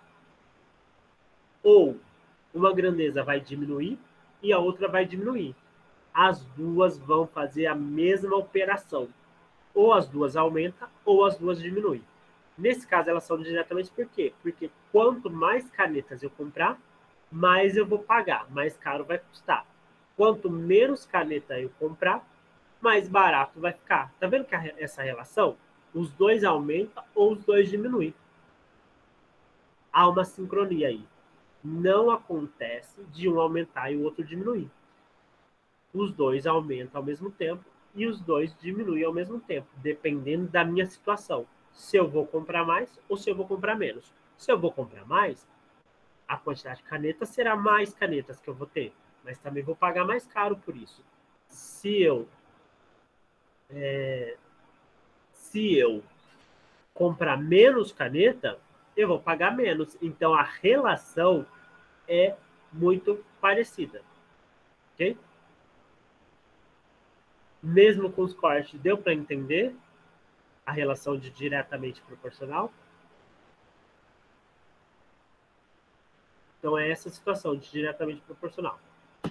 Ou uma grandeza vai diminuir e a outra vai diminuir. As duas vão fazer a mesma operação. Ou as duas aumentam ou as duas diminuem. Nesse caso, elas são diretamente por quê? Porque quanto mais canetas eu comprar, mais eu vou pagar, mais caro vai custar. Quanto menos caneta eu comprar, mais barato vai ficar. Tá vendo que essa relação? Os dois aumentam ou os dois diminuem. Há uma sincronia aí. Não acontece de um aumentar e o outro diminuir. Os dois aumentam ao mesmo tempo e os dois diminuem ao mesmo tempo, dependendo da minha situação. Se eu vou comprar mais ou se eu vou comprar menos. Se eu vou comprar mais, a quantidade de canetas será mais canetas que eu vou ter, mas também vou pagar mais caro por isso. Se eu comprar menos caneta, eu vou pagar menos. Então a relação é muito parecida, ok? Mesmo com os cortes, deu para entender a relação de diretamente proporcional? Então é essa situação de diretamente proporcional.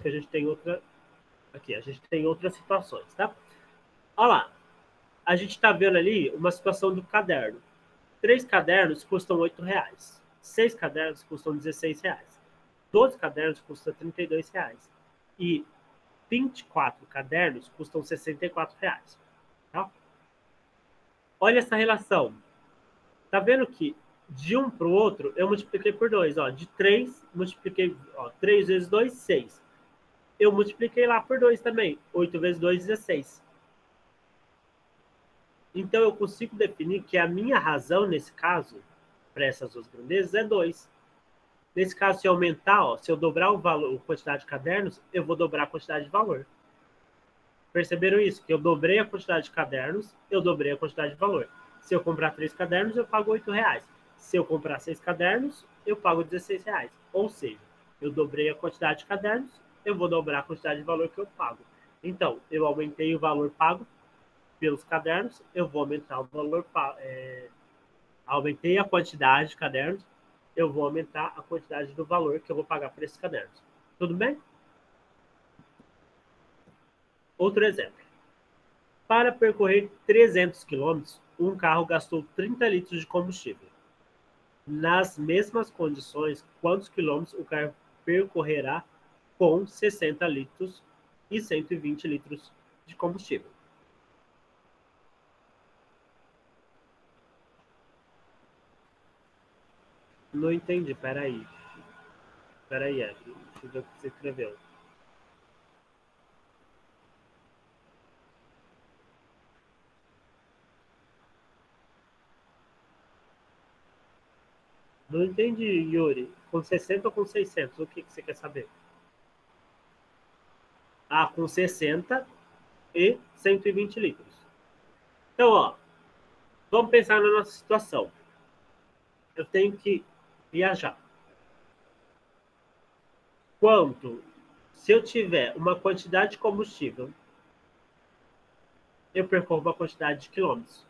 Que a gente tem outra aqui, a gente tem outras situações, tá? Olha lá, a gente está vendo ali uma situação do caderno. 3 cadernos custam R$ 8. 6 cadernos custam R$ 16. 12 cadernos custam R$ 32. E 24 cadernos custam R$ 64. Tá? Olha essa relação. Tá vendo que de um para o outro eu multipliquei por 2. Ó, de 3, multipliquei 3 vezes 2, 6. Eu multipliquei lá por 2 também. 8 vezes 2, 16. Então, eu consigo definir que a minha razão, nesse caso, para essas duas grandezas, é 2. Nesse caso, se eu aumentar, se eu dobrar o valor, a quantidade de cadernos, eu vou dobrar a quantidade de valor. Perceberam isso? Que eu dobrei a quantidade de cadernos, eu dobrei a quantidade de valor. Se eu comprar 3 cadernos, eu pago R$ 8. Se eu comprar 6 cadernos, eu pago R$ 16. Ou seja, eu dobrei a quantidade de cadernos, eu vou dobrar a quantidade de valor que eu pago. Então, eu aumentei o valor pago pelos cadernos, eu vou aumentar o valor, aumentei a quantidade de cadernos, eu vou aumentar a quantidade do valor que eu vou pagar por esses cadernos. Tudo bem? Outro exemplo. Para percorrer 300 quilômetros, um carro gastou 30 litros de combustível. Nas mesmas condições, quantos quilômetros o carro percorrerá com 60 litros e 120 litros de combustível? Não entendi, peraí. Peraí, Ed, deixa eu ver o que você escreveu. Não entendi, Yuri. Com 60 ou com 600? O que você quer saber? Ah, com 60 e 120 litros. Então, ó, vamos pensar na nossa situação. Eu tenho que viajar. Quanto? Se eu tiver uma quantidade de combustível, eu percorro uma quantidade de quilômetros.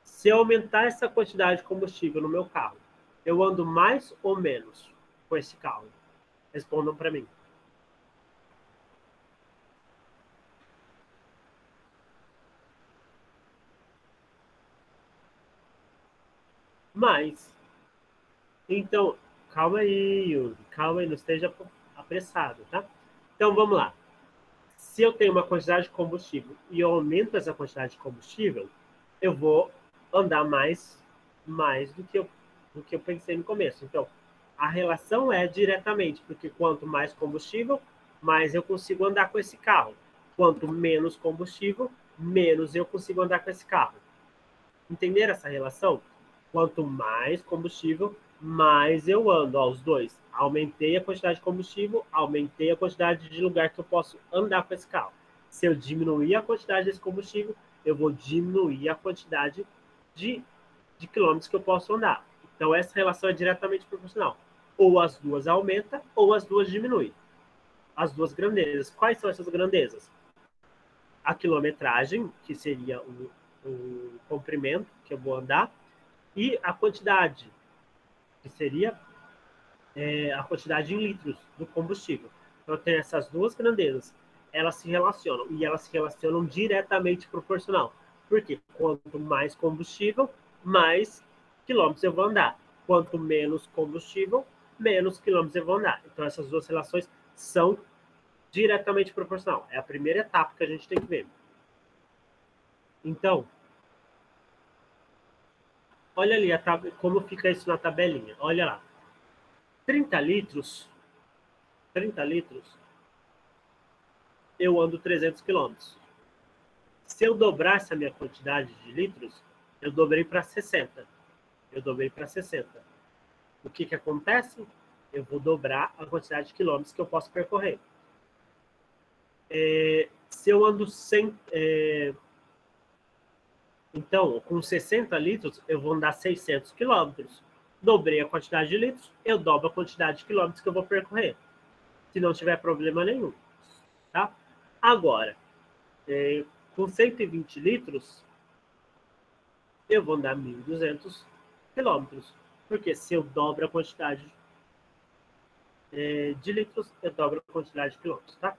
Se eu aumentar essa quantidade de combustível no meu carro, eu ando mais ou menos com esse carro? Respondam para mim. Mais. Então, calma aí, Yuri. Calma aí, não esteja apressado, tá? Então, vamos lá. Se eu tenho uma quantidade de combustível e eu aumento essa quantidade de combustível, eu vou andar mais do que eu pensei no começo. Então, a relação é diretamente, porque quanto mais combustível, mais eu consigo andar com esse carro. Quanto menos combustível, menos eu consigo andar com esse carro. Entender essa relação? Quanto mais combustível, mais eu ando. Ó, os dois. Aumentei a quantidade de combustível, aumentei a quantidade de lugar que eu posso andar com esse carro. Se eu diminuir a quantidade desse combustível, eu vou diminuir a quantidade de, de quilômetros que eu posso andar. Então, essa relação é diretamente proporcional. Ou as duas aumentam, ou as duas diminuem. As duas grandezas. Quais são essas grandezas? A quilometragem, que seria o comprimento que eu vou andar, e a quantidade, que seria a quantidade em litros do combustível. Então, eu tenho essas duas grandezas. Elas se relacionam, e elas se relacionam diretamente proporcional. Por quê? Quanto mais combustível, mais quilômetros eu vou andar. Quanto menos combustível, menos quilômetros eu vou andar. Então, essas duas relações são diretamente proporcional. É a primeira etapa que a gente tem que ver. Então, olha ali como fica isso na tabelinha. Olha lá. 30 litros, 30 litros, eu ando 300 quilômetros. Se eu dobrar essa minha quantidade de litros, eu dobrei para 60. Eu dobrei para 60. O que acontece? Eu vou dobrar a quantidade de quilômetros que eu posso percorrer. Se eu ando 100... então, com 60 litros, eu vou andar 600 quilômetros. Dobrei a quantidade de litros, eu dobro a quantidade de quilômetros que eu vou percorrer. Se não tiver problema nenhum. Tá? Agora, com 120 litros, eu vou andar 1.200 quilômetros. Porque se eu dobro a quantidade de litros, eu dobro a quantidade de quilômetros, tá?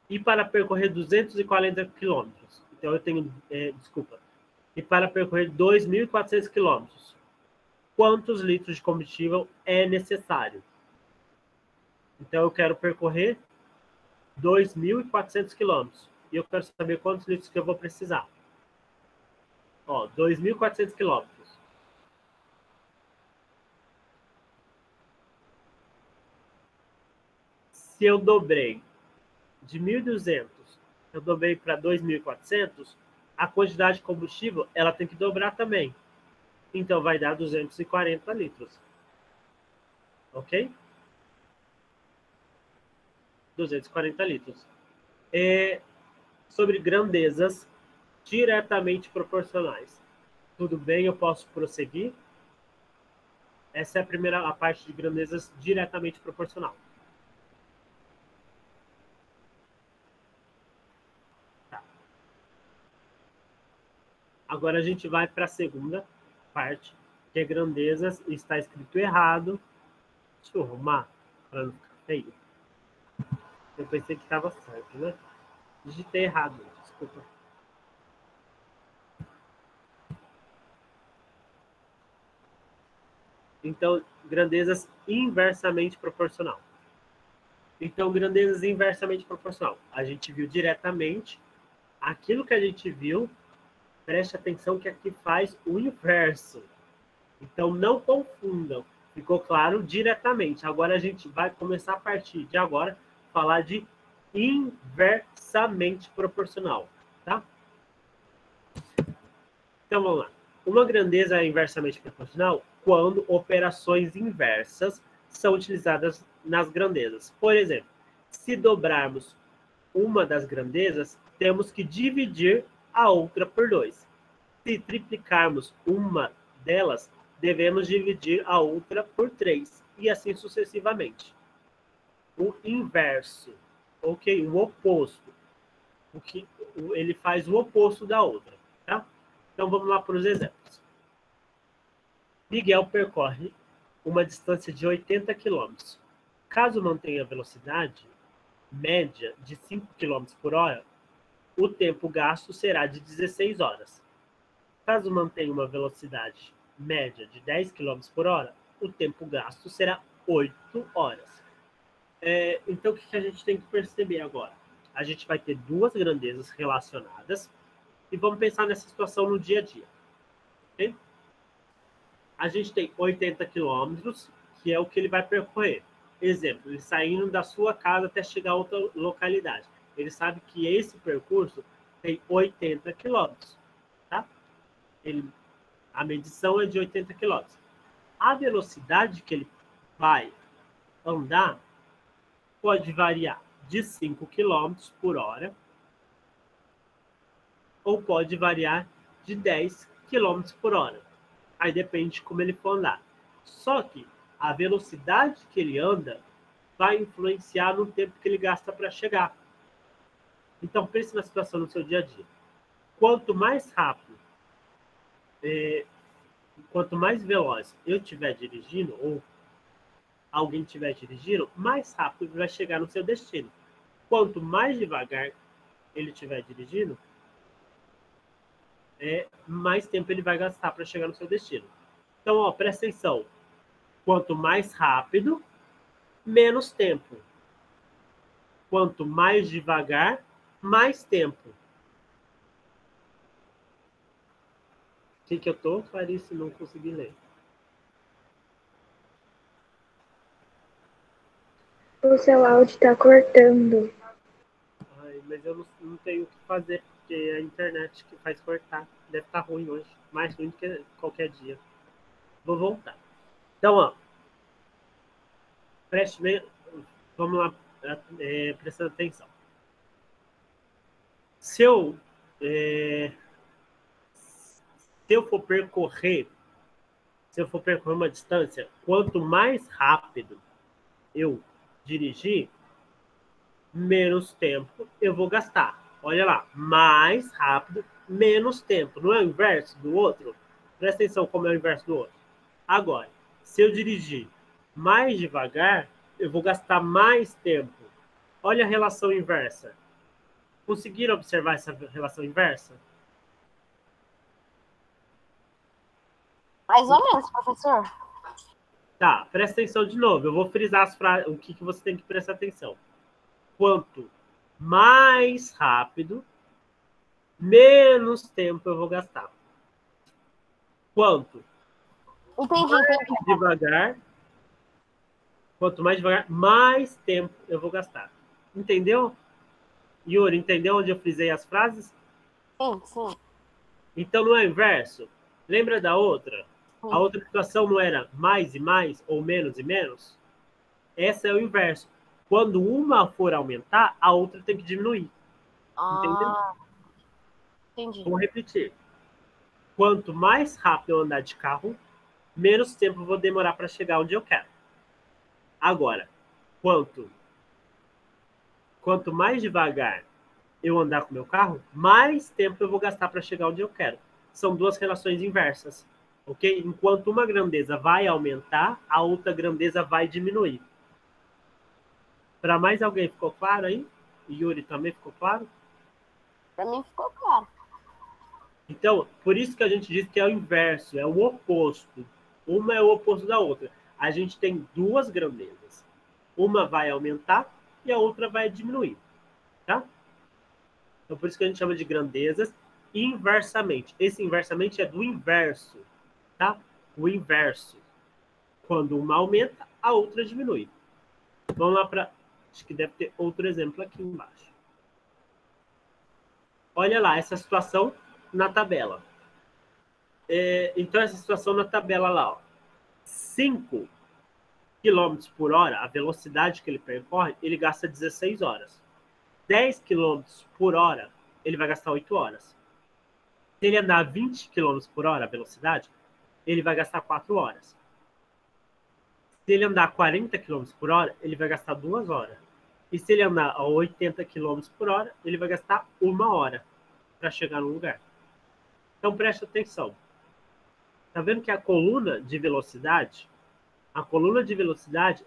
E para percorrer 240 quilômetros, então eu tenho, desculpa, e para percorrer 2.400 quilômetros, quantos litros de combustível é necessário? Então eu quero percorrer 2.400 quilômetros e eu quero saber quantos litros que eu vou precisar. Ó, 2.400 quilômetros. Se eu dobrei de 1.200, eu dobrei para 2.400, a quantidade de combustível ela tem que dobrar também. Então vai dar 240 litros. Ok? 240 litros. Sobre grandezas diretamente proporcionais. Tudo bem, eu posso prosseguir? Essa é a parte de grandezas diretamente proporcional. Tá. Agora a gente vai para a segunda, parte que grandezas está escrito errado. Deixa eu arrumar para não ficar feio. Eu pensei que estava certo, né? Digitei errado, desculpa. Então, grandezas inversamente proporcional. Então, grandezas inversamente proporcional. A gente viu diretamente aquilo que a gente viu. Preste atenção que aqui faz o inverso. Então, não confundam. Ficou claro diretamente. Agora a gente vai começar a partir de agora falar de inversamente proporcional, tá? Então vamos lá. Uma grandeza é inversamente proporcional quando operações inversas são utilizadas nas grandezas. Por exemplo, se dobrarmos uma das grandezas, temos que dividir a outra por 2. Se triplicarmos uma delas, devemos dividir a outra por 3. E assim sucessivamente. O inverso, ok? O oposto. Ele faz o oposto da outra, tá? Então vamos lá para os exemplos. Miguel percorre uma distância de 80 km. Caso mantenha a velocidade média de 5 km por hora, o tempo gasto será de 16 horas. Caso mantenha uma velocidade média de 10 km por hora, o tempo gasto será 8 horas. Então, o que a gente tem que perceber agora? A gente vai ter duas grandezas relacionadas e vamos pensar nessa situação no dia a dia. Okay? A gente tem 80 quilômetros, que é o que ele vai percorrer. Exemplo, ele saindo da sua casa até chegar a outra localidade. Ele sabe que esse percurso tem 80 quilômetros. Tá? A medição é de 80 quilômetros. A velocidade que ele vai andar pode variar de 5 quilômetros por hora ou pode variar de 10 quilômetros por hora. Aí depende de como ele for andar. Só que a velocidade que ele anda vai influenciar no tempo que ele gasta para chegar. Então, pense na situação no seu dia a dia. Quanto mais rápido, quanto mais veloz eu estiver dirigindo, ou alguém estiver dirigindo, mais rápido ele vai chegar no seu destino. Quanto mais devagar ele estiver dirigindo, mais tempo ele vai gastar para chegar no seu destino. Então, ó, presta atenção. Quanto mais rápido, menos tempo. Quanto mais devagar, mais tempo. O que eu tô, Clarice? Não consegui ler. O seu áudio tá cortando. Ai, mas eu não tenho o que fazer, porque é a internet que faz cortar. Deve estar ruim hoje. Mais ruim do que qualquer dia. Vou voltar. Então, ó. Preste bem. Vamos lá, prestando atenção. Se eu for percorrer uma distância, quanto mais rápido eu dirigir, menos tempo eu vou gastar. Olha lá, mais rápido, menos tempo. Não é o inverso do outro? Presta atenção como é o inverso do outro. Agora, se eu dirigir mais devagar, eu vou gastar mais tempo. Olha a relação inversa. Conseguiram observar essa relação inversa? Mais ou menos, professor. Tá, presta atenção de novo. Eu vou frisar o que você tem que prestar atenção. Quanto mais rápido, menos tempo eu vou gastar. Quanto Entendi. devagar, quanto mais devagar, mais tempo eu vou gastar. Entendeu? Yuri, entendeu onde eu frisei as frases? Sim. Então não é inverso? Lembra da outra? A outra situação não era mais e mais ou menos e menos? Essa é o inverso. Quando uma for aumentar, a outra tem que diminuir. Entendeu? Entendi. Vou repetir. Quanto mais rápido eu andar de carro, menos tempo eu vou demorar para chegar onde eu quero. Agora, quanto mais devagar eu andar com o meu carro, mais tempo eu vou gastar para chegar onde eu quero. São duas relações inversas. Ok? Enquanto uma grandeza vai aumentar, a outra grandeza vai diminuir. Para mais alguém, ficou claro aí? Yuri, também ficou claro? Pra mim ficou claro. Então, por isso que a gente diz que é o inverso, é o oposto. Uma é o oposto da outra. A gente tem duas grandezas. Uma vai aumentar e a outra vai diminuir. Tá? Então, por isso que a gente chama de grandezas inversamente. Esse inversamente é do inverso. Tá? O inverso. Quando uma aumenta, a outra diminui. Vamos lá para... Acho que deve ter outro exemplo aqui embaixo. Olha lá, essa situação na tabela. Então, essa situação na tabela lá, ó. 5 km por hora, a velocidade que ele percorre, ele gasta 16 horas. 10 km por hora, ele vai gastar 8 horas. Se ele andar 20 km por hora, a velocidade, ele vai gastar 4 horas. Se ele andar 40 km por hora, ele vai gastar 2 horas. E se ele andar a 80 km por hora, ele vai gastar 1 hora para chegar no lugar. Então, preste atenção. Tá vendo que a coluna de velocidade,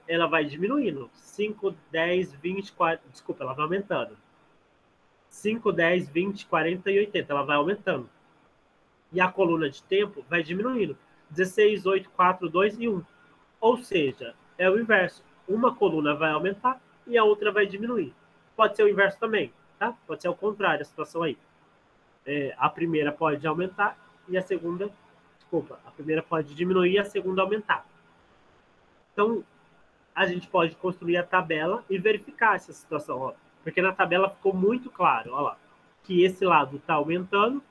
ela vai diminuindo. 5, 10, 20, 40... Desculpa, ela vai aumentando. 5, 10, 20, 40 e 80. Ela vai aumentando. E a coluna de tempo vai diminuindo. 16, 8, 4, 2 e 1. Ou seja, é o inverso. Uma coluna vai aumentar e a outra vai diminuir. Pode ser o inverso também, tá? Pode ser o contrário, a situação aí. A primeira pode aumentar e a segunda... Desculpa, a primeira pode diminuir e a segunda aumentar. Então, a gente pode construir a tabela e verificar essa situação, ó. Porque na tabela ficou muito claro, ó lá, que esse lado está aumentando,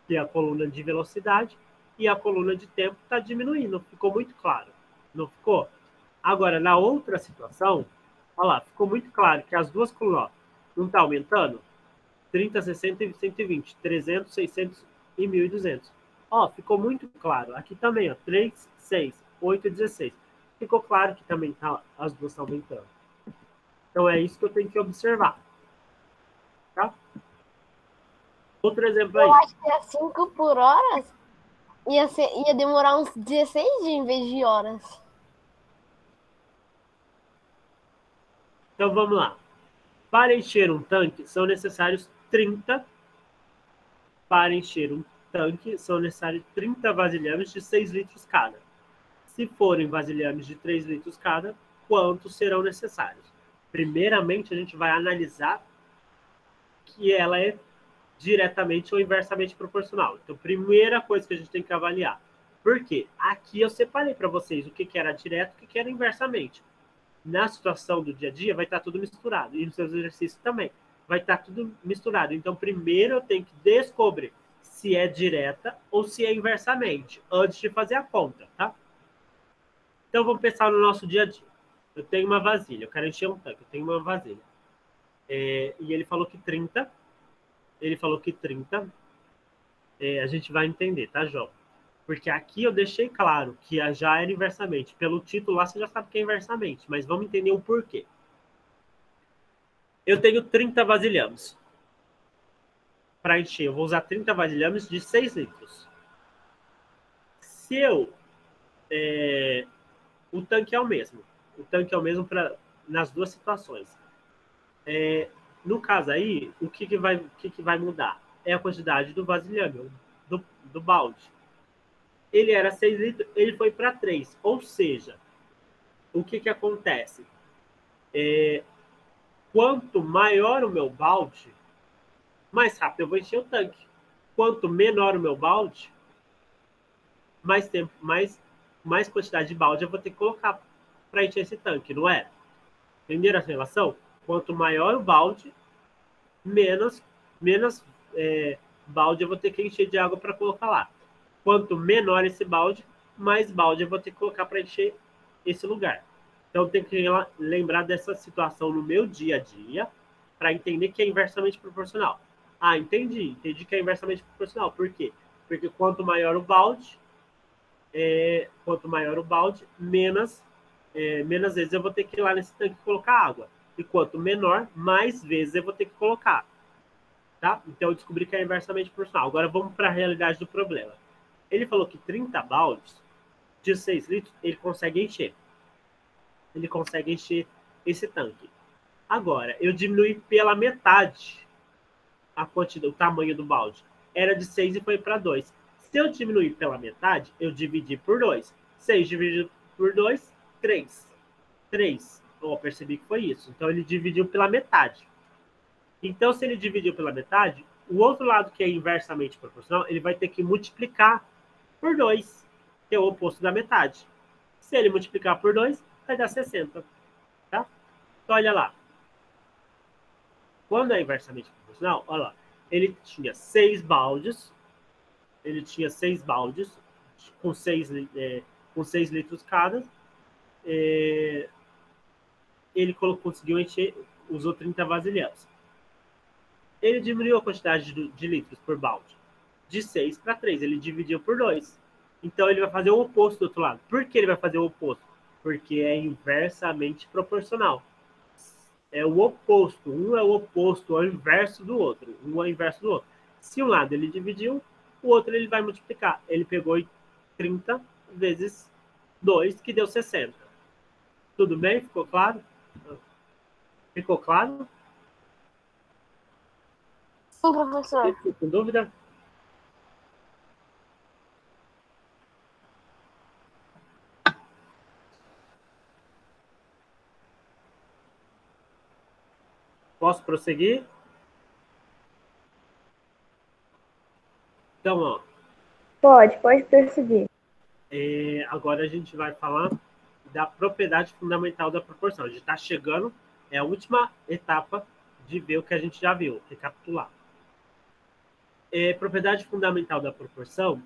que é a coluna de velocidade, e a coluna de tempo está diminuindo. Ficou muito claro, não ficou? Agora, na outra situação, ó lá, ficou muito claro que as duas colunas, ó, um está aumentando, 30, 60 e 120, 300, 600 e 1.200. Ó, ficou muito claro. Aqui também, ó, 3, 6, 8 e 16. Ficou claro que também tá, as duas estão aumentando. Então, é isso que eu tenho que observar. Tá? Outro exemplo aí. Eu acho que é 5 por hora ia demorar uns 16 dias em vez de horas. Então, vamos lá. Para encher um tanque, são necessários 30. Para encher um tanque, são necessários 30 vasilhames de 6 litros cada. Se forem vasilhames de 3 litros cada, quantos serão necessários? Primeiramente, a gente vai analisar que ela é diretamente ou inversamente proporcional. Então, primeira coisa que a gente tem que avaliar. Por quê? Aqui eu separei para vocês o que era direto e o que era inversamente. Na situação do dia a dia, vai estar tudo misturado. E nos seus exercícios também. Vai estar tudo misturado. Então, primeiro eu tenho que descobrir se é direta ou se é inversamente, antes de fazer a conta, tá? Então, vamos pensar no nosso dia a dia. Eu tenho uma vasilha, eu quero encher um tanque, eu tenho uma vasilha. E ele falou que 30. A gente vai entender, tá, João? Porque aqui eu deixei claro que já era inversamente. Pelo título lá, você já sabe que é inversamente, mas vamos entender o porquê. Eu tenho 30 vasilhames. Para encher, eu vou usar 30 vasilhames de 6 litros. Se eu... o tanque é o mesmo. O tanque é o mesmo nas duas situações. No caso aí, o que vai mudar? É a quantidade do vasilhame, do balde. Ele era 6 litros, ele foi para 3. Ou seja, o que acontece? Quanto maior o meu balde, mais rápido eu vou encher o tanque. Quanto menor o meu balde, mais tempo, mais quantidade de balde eu vou ter que colocar para encher esse tanque, não é? Entenderam a relação? Quanto maior o balde, menos balde eu vou ter que encher de água para colocar lá. Quanto menor esse balde, mais balde eu vou ter que colocar para encher esse lugar. Então, tem que lembrar dessa situação no meu dia a dia para entender que é inversamente proporcional. Ah, entendi que é inversamente proporcional. Por quê? Porque quanto maior o balde, menos vezes eu vou ter que ir lá nesse tanque colocar água. E quanto menor, mais vezes eu vou ter que colocar. Tá? Então, eu descobri que é inversamente proporcional. Agora, vamos para a realidade do problema. Ele falou que 30 baldes de 6 litros ele consegue encher. Ele consegue encher esse tanque. Agora, eu diminui pela metade a quantidade, o tamanho do balde. Era de 6 e foi para 2. Se eu diminuir pela metade, eu dividi por 2. 6 dividido por 2, 3. 3. Eu percebi que foi isso. Então, ele dividiu pela metade. Então, se ele dividiu pela metade, o outro lado, que é inversamente proporcional, ele vai ter que multiplicar por 2, que é o oposto da metade. Se ele multiplicar por 2, vai dar 60. Tá? Então, olha lá. Quando é inversamente proporcional, olha lá. Ele tinha 6 baldes. Ele tinha 6 baldes com 6 litros cada. Ele conseguiu encher, usou 30 vasilhames. Ele diminuiu a quantidade de litros por balde de 6 para 3. Ele dividiu por 2. Então, ele vai fazer o oposto do outro lado. Por que ele vai fazer o oposto? Porque é inversamente proporcional. É o oposto. Um é o oposto, é o inverso do outro. Um é o inverso do outro. Se um lado ele dividiu, o outro ele vai multiplicar. Ele pegou 30 vezes 2, que deu 60. Tudo bem? Ficou claro? Ficou claro? Sim, professor. Ficou com dúvida? Posso prosseguir? Então, ó. Pode prosseguir. Agora a gente vai falar da propriedade fundamental da proporção. A gente está chegando, é a última etapa de ver o que a gente já viu, recapitular. Propriedade fundamental da proporção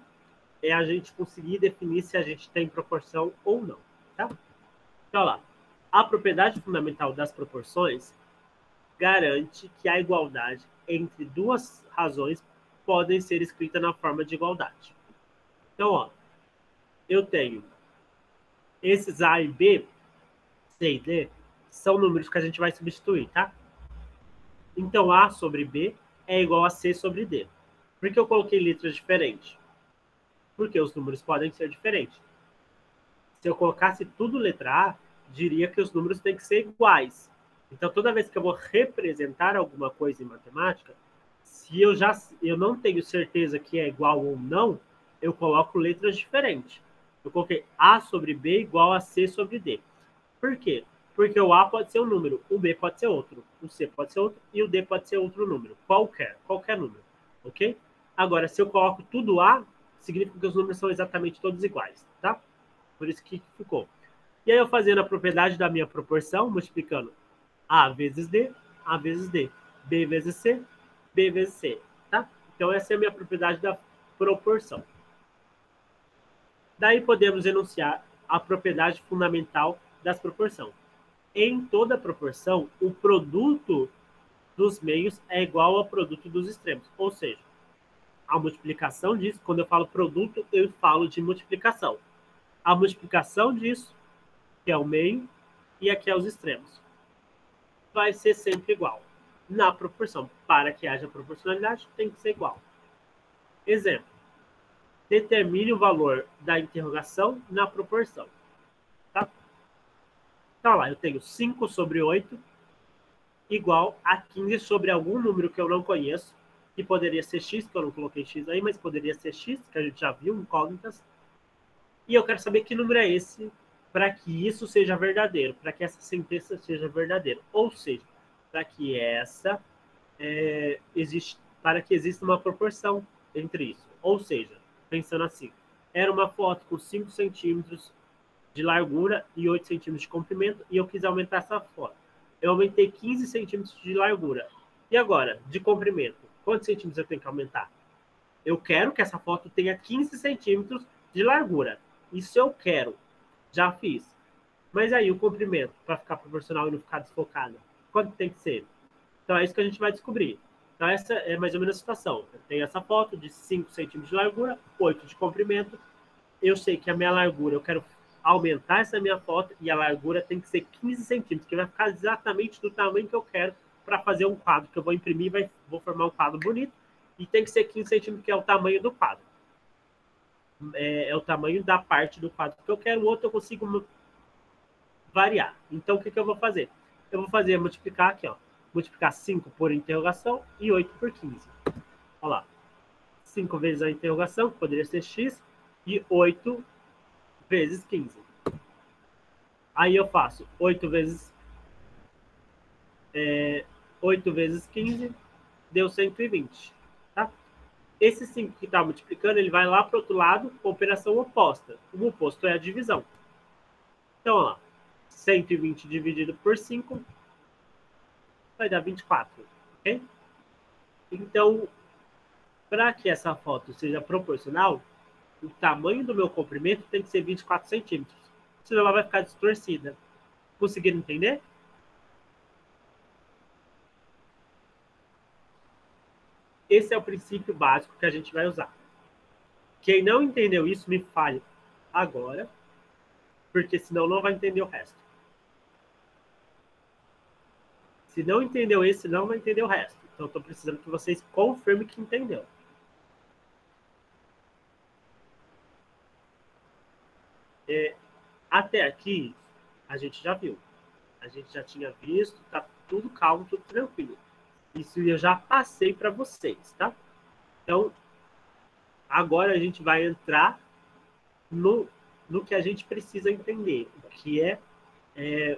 é a gente conseguir definir se a gente tem proporção ou não. Tá? Então, lá. A propriedade fundamental das proporções garante que a igualdade entre duas razões podem ser escritas na forma de igualdade. Então, ó, eu tenho esses A e B, C e D, são números que a gente vai substituir, tá? Então, A sobre B é igual a C sobre D. Por que eu coloquei letras diferentes? Porque os números podem ser diferentes. Se eu colocasse tudo letra A, diria que os números têm que ser iguais. Então, toda vez que eu vou representar alguma coisa em matemática, se eu não tenho certeza que é igual ou não, eu coloco letras diferentes. Eu coloquei A sobre B igual a C sobre D. Por quê? Porque o A pode ser um número, o B pode ser outro, o C pode ser outro e o D pode ser outro número. Qualquer número. Ok? Agora, se eu coloco tudo A, significa que os números são exatamente todos iguais, tá? Por isso que ficou. E aí eu fazendo a propriedade da minha proporção, multiplicando A vezes D, A vezes D, B vezes C, B vezes C, tá? Então essa é a minha propriedade da proporção. Daí podemos enunciar a propriedade fundamental das proporções. Em toda proporção, o produto dos meios é igual ao produto dos extremos. Ou seja, a multiplicação disso, quando eu falo produto, eu falo de multiplicação. A multiplicação disso, que é o meio, e aqui é os extremos, vai ser sempre igual. Na proporção. Para que haja proporcionalidade, tem que ser igual. Exemplo. Determine o valor da interrogação na proporção. Tá? Então lá, eu tenho 5 sobre 8 igual a 15 sobre algum número que eu não conheço, que poderia ser x, que eu não coloquei x aí, mas poderia ser x, que a gente já viu, incógnitas. E eu quero saber que número é esse para que isso seja verdadeiro, para que essa sentença seja verdadeira. Ou seja, para que para que exista uma proporção entre isso. Ou seja, pensando assim, era uma foto com 5 centímetros de largura e 8 centímetros de comprimento, e eu quis aumentar essa foto. Eu aumentei 15 centímetros de largura. E agora, de comprimento, quantos centímetros eu tenho que aumentar? Eu quero que essa foto tenha 15 centímetros de largura. Isso eu quero. Já fiz. Mas aí o comprimento, para ficar proporcional e não ficar desfocado, quanto tem que ser? Então é isso que a gente vai descobrir. Então essa é mais ou menos a situação. Eu tenho essa foto de 5 centímetros de largura, 8 de comprimento. Eu sei que a minha largura, eu quero aumentar essa minha foto e a largura tem que ser 15 centímetros, que vai ficar exatamente do tamanho que eu quero para fazer um quadro que eu vou imprimir e vou formar um quadro bonito. E tem que ser 15 centímetros, que é o tamanho do quadro. é o tamanho da parte do quadro que eu quero, o outro eu consigo variar. Então, o que eu vou fazer? Eu vou fazer multiplicar aqui, ó. Multiplicar 5 por interrogação e 8 por 15. Olha lá. 5 vezes a interrogação, que poderia ser x, e 8 vezes 15. Aí eu faço 8 vezes 15, deu 120. Tá? Esse 5 que está multiplicando, ele vai lá para o outro lado com a operação oposta. O oposto é a divisão. Então, ó, 120 dividido por 5 vai dar 24. Ok? Então, para que essa foto seja proporcional, o tamanho do meu comprimento tem que ser 24 centímetros. Senão ela vai ficar distorcida. Conseguiram entender? Esse é o princípio básico que a gente vai usar. Quem não entendeu isso, me fale agora, porque senão não vai entender o resto. Se não entendeu esse, não vai entender o resto. Então, estou precisando que vocês confirmem que entendeu. Até aqui, a gente já viu. A gente já tinha visto, tá tudo calmo, tudo tranquilo. Isso eu já passei para vocês, tá? Então, agora a gente vai entrar no que a gente precisa entender, o que é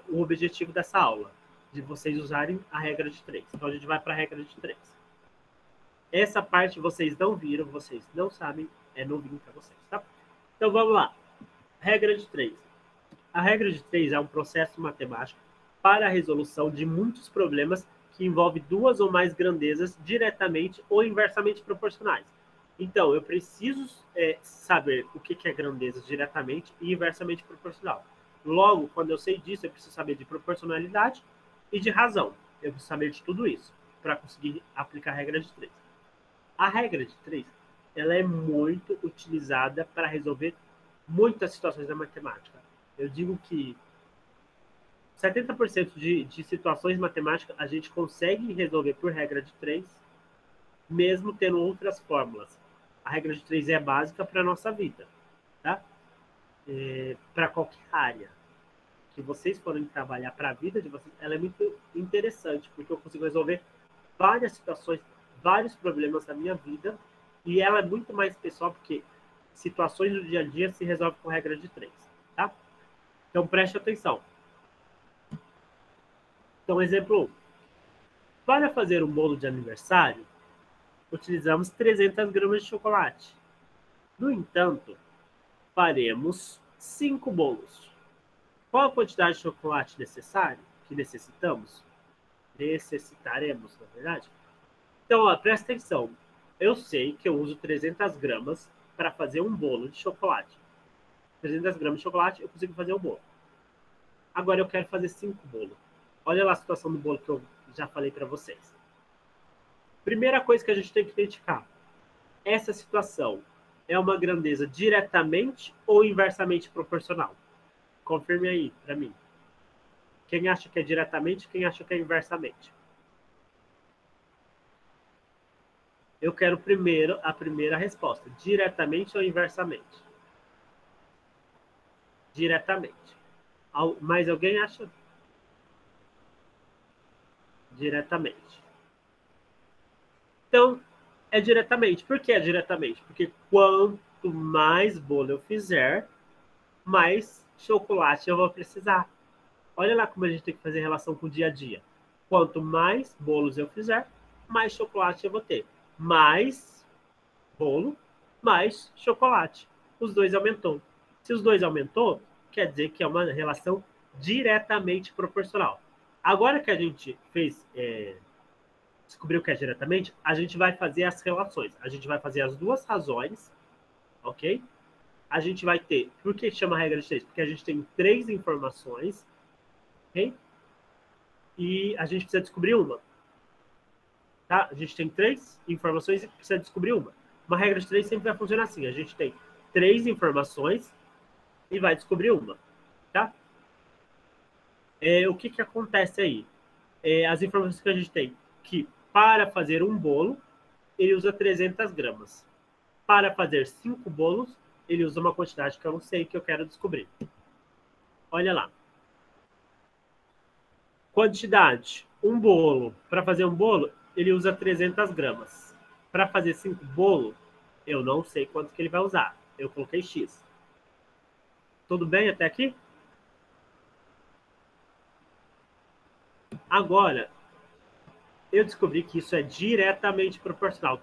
o objetivo dessa aula, de vocês usarem a regra de 3. Então, a gente vai para a regra de 3. Essa parte vocês não viram, vocês não sabem, é novinho para vocês, tá? Então, vamos lá. Regra de 3. A regra de 3 é um processo matemático para a resolução de muitos problemas que envolve duas ou mais grandezas diretamente ou inversamente proporcionais. Então, eu preciso saber o que é grandeza diretamente e inversamente proporcional. Logo, quando eu sei disso, eu preciso saber de proporcionalidade e de razão. Eu preciso saber de tudo isso para conseguir aplicar a regra de 3. A regra de 3 ela é muito utilizada para resolver muitas situações da matemática. Eu digo que 70% de situações matemáticas a gente consegue resolver por regra de 3, mesmo tendo outras fórmulas. A regra de 3 é básica para a nossa vida, tá? Para qualquer área que vocês forem trabalhar para a vida de vocês, ela é muito interessante, porque eu consigo resolver várias situações, vários problemas da minha vida, e ela é muito mais pessoal, porque situações do dia a dia se resolvem com regra de 3, tá? Então, preste atenção. Então, exemplo 1. Para fazer um bolo de aniversário, utilizamos 300 gramas de chocolate. No entanto, faremos 5 bolos. Qual a quantidade de chocolate necessária que necessitamos? Necessitaremos, na verdade. Então, ó, presta atenção. Eu sei que eu uso 300 gramas para fazer um bolo de chocolate. 300 gramas de chocolate, eu consigo fazer o bolo. Agora eu quero fazer 5 bolos. Olha lá a situação do bolo que eu já falei para vocês. Primeira coisa que a gente tem que identificar. Essa situação é uma grandeza diretamente ou inversamente proporcional? Confirme aí para mim. Quem acha que é diretamente, quem acha que é inversamente? Eu quero primeiro a primeira resposta. Diretamente ou inversamente? Diretamente. Mais alguém acha? Diretamente. Então, é diretamente. Por que é diretamente? Porque quanto mais bolo eu fizer, mais chocolate eu vou precisar. Olha lá como a gente tem que fazer relação com o dia a dia. Quanto mais bolos eu fizer, mais chocolate eu vou ter. Mais bolo, mais chocolate. Os dois aumentou. Se os dois aumentou, quer dizer que é uma relação diretamente proporcional. Agora que a gente descobriu que é diretamente, a gente vai fazer as relações. A gente vai fazer as duas razões, ok? A gente vai ter... Por que chama regra de 3? Porque a gente tem 3 informações, ok? E a gente precisa descobrir uma. Tá? A gente tem 3 informações e precisa descobrir uma. Uma regra de 3 sempre vai funcionar assim. A gente tem 3 informações e vai descobrir uma. Tá? O que acontece aí? As informações que a gente tem, que para fazer um bolo, ele usa 300 gramas. Para fazer 5 bolos, ele usa uma quantidade que eu não sei, que eu quero descobrir. Olha lá. Quantidade. Um bolo. Para fazer um bolo, ele usa 300 gramas. Para fazer 5 bolos, eu não sei quanto que ele vai usar. Eu coloquei X. Tudo bem até aqui? Agora, eu descobri que isso é diretamente proporcional.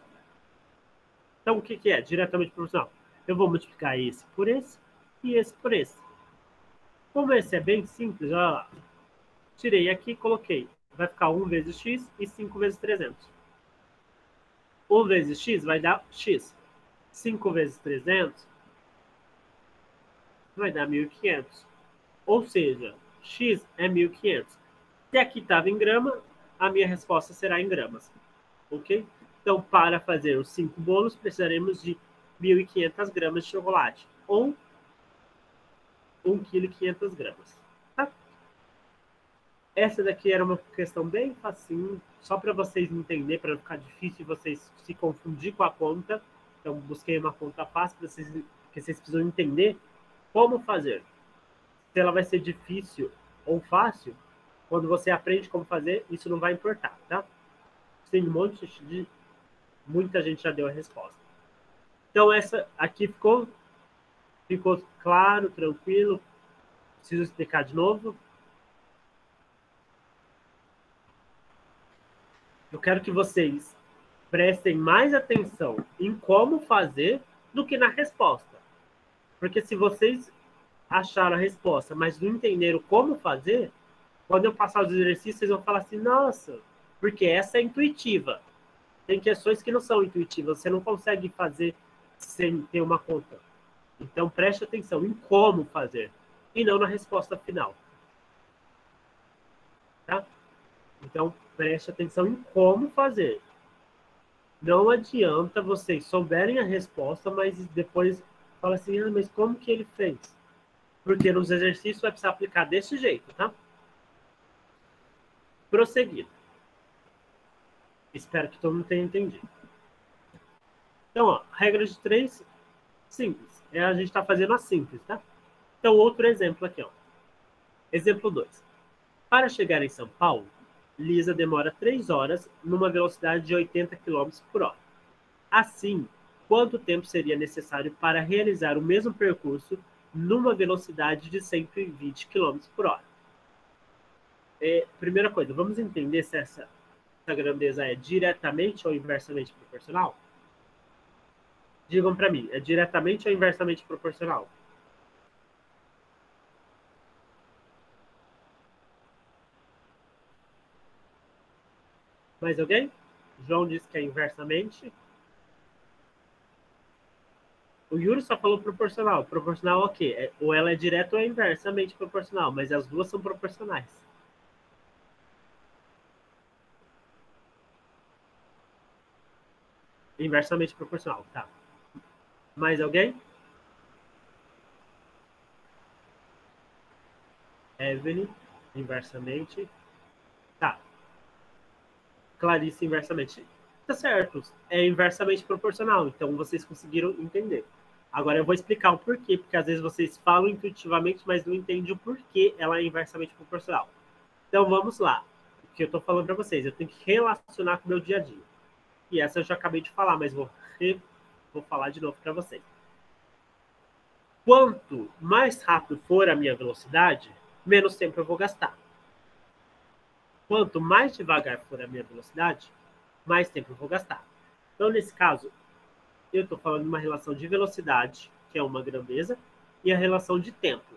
Então, o que que é diretamente proporcional? Eu vou multiplicar esse por esse e esse por esse. Como esse é bem simples, olha lá. Tirei aqui e coloquei. Vai ficar 1 vezes x e 5 vezes 300. 1 vezes x vai dar x. 5 vezes 300 vai dar 1.500. Ou seja, x é 1.500. Se aqui estava em grama, a minha resposta será em gramas. Ok? Então, para fazer os 5 bolos, precisaremos de 1.500 gramas de chocolate. Ou 1,5 kg. Tá? Essa daqui era uma questão bem facinho, só para vocês entenderem, para não ficar difícil vocês se confundir com a conta. Então, busquei uma conta fácil, porque vocês precisam entender como fazer. Se ela vai ser difícil ou fácil, quando você aprende como fazer, isso não vai importar, tá? Tem muita gente já deu a resposta. Então, essa aqui ficou claro, tranquilo. Preciso explicar de novo. Eu quero que vocês prestem mais atenção em como fazer do que na resposta. Porque se vocês acharam a resposta, mas não entenderam como fazer, quando eu passar os exercícios, vocês vão falar assim, nossa, porque essa é intuitiva. Tem questões que não são intuitivas, você não consegue fazer sem ter uma conta. Então, preste atenção em como fazer, e não na resposta final. Tá? Então, preste atenção em como fazer. Não adianta vocês souberem a resposta, mas depois fala assim, ah, mas como que ele fez? Porque nos exercícios vai precisar aplicar desse jeito, tá? Prosseguindo. Espero que todo mundo tenha entendido. Então, ó, regra de 3, simples. A gente está fazendo a simples, tá? Então, outro exemplo aqui, ó. Exemplo 2. Para chegar em São Paulo, Lisa demora 3 horas numa velocidade de 80 km por hora. Assim, quanto tempo seria necessário para realizar o mesmo percurso numa velocidade de 120 km por hora? Primeira coisa, vamos entender se essa grandeza é diretamente ou inversamente proporcional? Digam para mim, é diretamente ou inversamente proporcional? Mais alguém? João disse que é inversamente. O Yuri só falou proporcional. Proporcional o quê? Ou ela é direta ou é inversamente proporcional, mas as duas são proporcionais. Inversamente proporcional, tá. Mais alguém? Evelyn, inversamente. Tá. Clarice, inversamente. Tá certo. É inversamente proporcional. Então, vocês conseguiram entender. Agora, eu vou explicar o porquê. Porque, às vezes, vocês falam intuitivamente, mas não entendem o porquê ela é inversamente proporcional. Então, vamos lá. O que eu tô falando para vocês. Eu tenho que relacionar com o meu dia a dia. E essa eu já acabei de falar, mas vou falar de novo para vocês. Quanto mais rápido for a minha velocidade, menos tempo eu vou gastar. Quanto mais devagar for a minha velocidade, mais tempo eu vou gastar. Então, nesse caso, eu estou falando de uma relação de velocidade, que é uma grandeza, e a relação de tempo.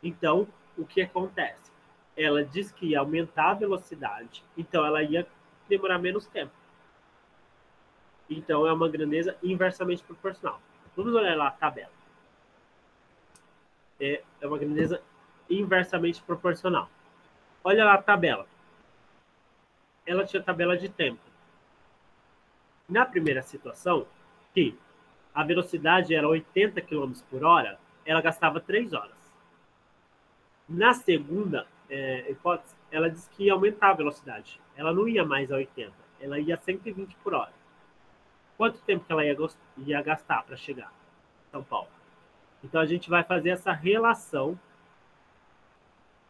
Então, o que acontece? Ela diz que ia aumentar a velocidade, então ela ia demorar menos tempo. Então, é uma grandeza inversamente proporcional. Vamos olhar lá a tabela. É uma grandeza inversamente proporcional. Olha lá a tabela. Ela tinha tabela de tempo. Na primeira situação, que a velocidade era 80 km por hora, ela gastava 3 horas. Na segunda hipótese, ela disse que ia aumentar a velocidade. Ela não ia mais a 80, ela ia a 120 por hora. Quanto tempo que ela ia gastar para chegar em São Paulo? Então, a gente vai fazer essa relação,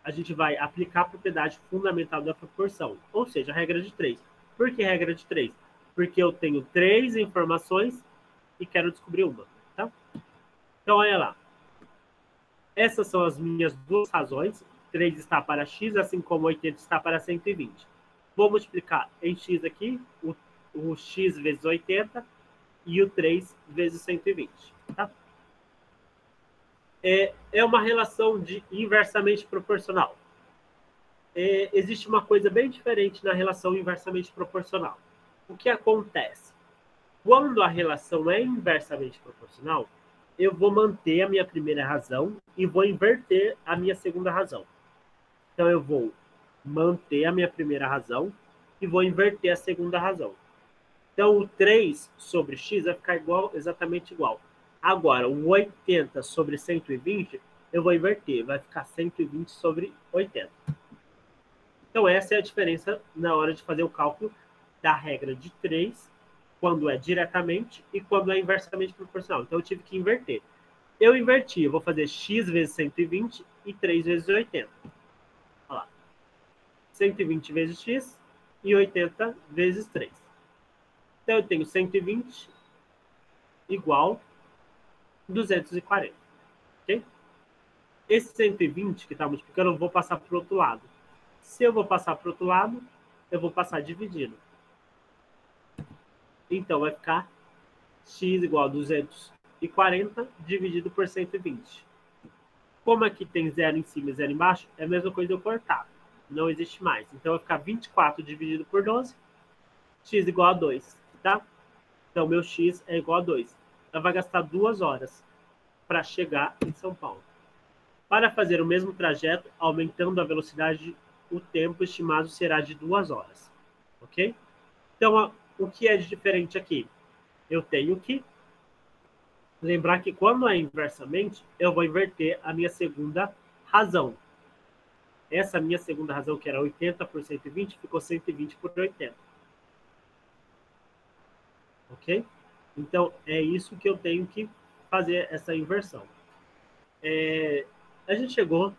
a gente vai aplicar a propriedade fundamental da proporção, ou seja, a regra de 3. Por que regra de 3? Porque eu tenho 3 informações e quero descobrir uma. Tá? Então, olha lá. Essas são as minhas duas razões. 3 está para x, assim como 80 está para 120. Vou multiplicar em x aqui, o x vezes 80 e o 3 vezes 120. Tá? É uma relação de inversamente proporcional. Existe uma coisa bem diferente na relação inversamente proporcional. O que acontece? Quando a relação é inversamente proporcional, eu vou manter a minha primeira razão e vou inverter a minha segunda razão. Então, eu vou manter a minha primeira razão e vou inverter a segunda razão. Então, o 3 sobre x vai ficar exatamente igual. Agora, o 80 sobre 120, eu vou inverter. Vai ficar 120 sobre 80. Então, essa é a diferença na hora de fazer o cálculo da regra de 3, quando é diretamente e quando é inversamente proporcional. Então, eu tive que inverter. Eu inverti, eu vou fazer x vezes 120 e 3 vezes 80. Olha lá. 120 vezes x e 80 vezes 3. Então, eu tenho 120 igual 240. Ok? Esse 120 que está multiplicando, eu vou passar para o outro lado. Se eu vou passar para o outro lado, eu vou passar dividindo. Então, vai ficar x igual a 240 dividido por 120. Como aqui tem 0 em cima e 0 embaixo, é a mesma coisa eu cortar. Não existe mais. Então, vai ficar 24 dividido por 12, x igual a 2. Tá? Então, meu x é igual a 2. Ela vai gastar 2 horas para chegar em São Paulo. Para fazer o mesmo trajeto, aumentando a velocidade, o tempo estimado será de 2 horas. Ok? Então, o que é de diferente aqui? Eu tenho que lembrar que quando é inversamente, eu vou inverter a minha segunda razão. Essa minha segunda razão, que era 80 por 120, ficou 120 por 80. Ok? Então, é isso que eu tenho que fazer essa inversão. A gente chegou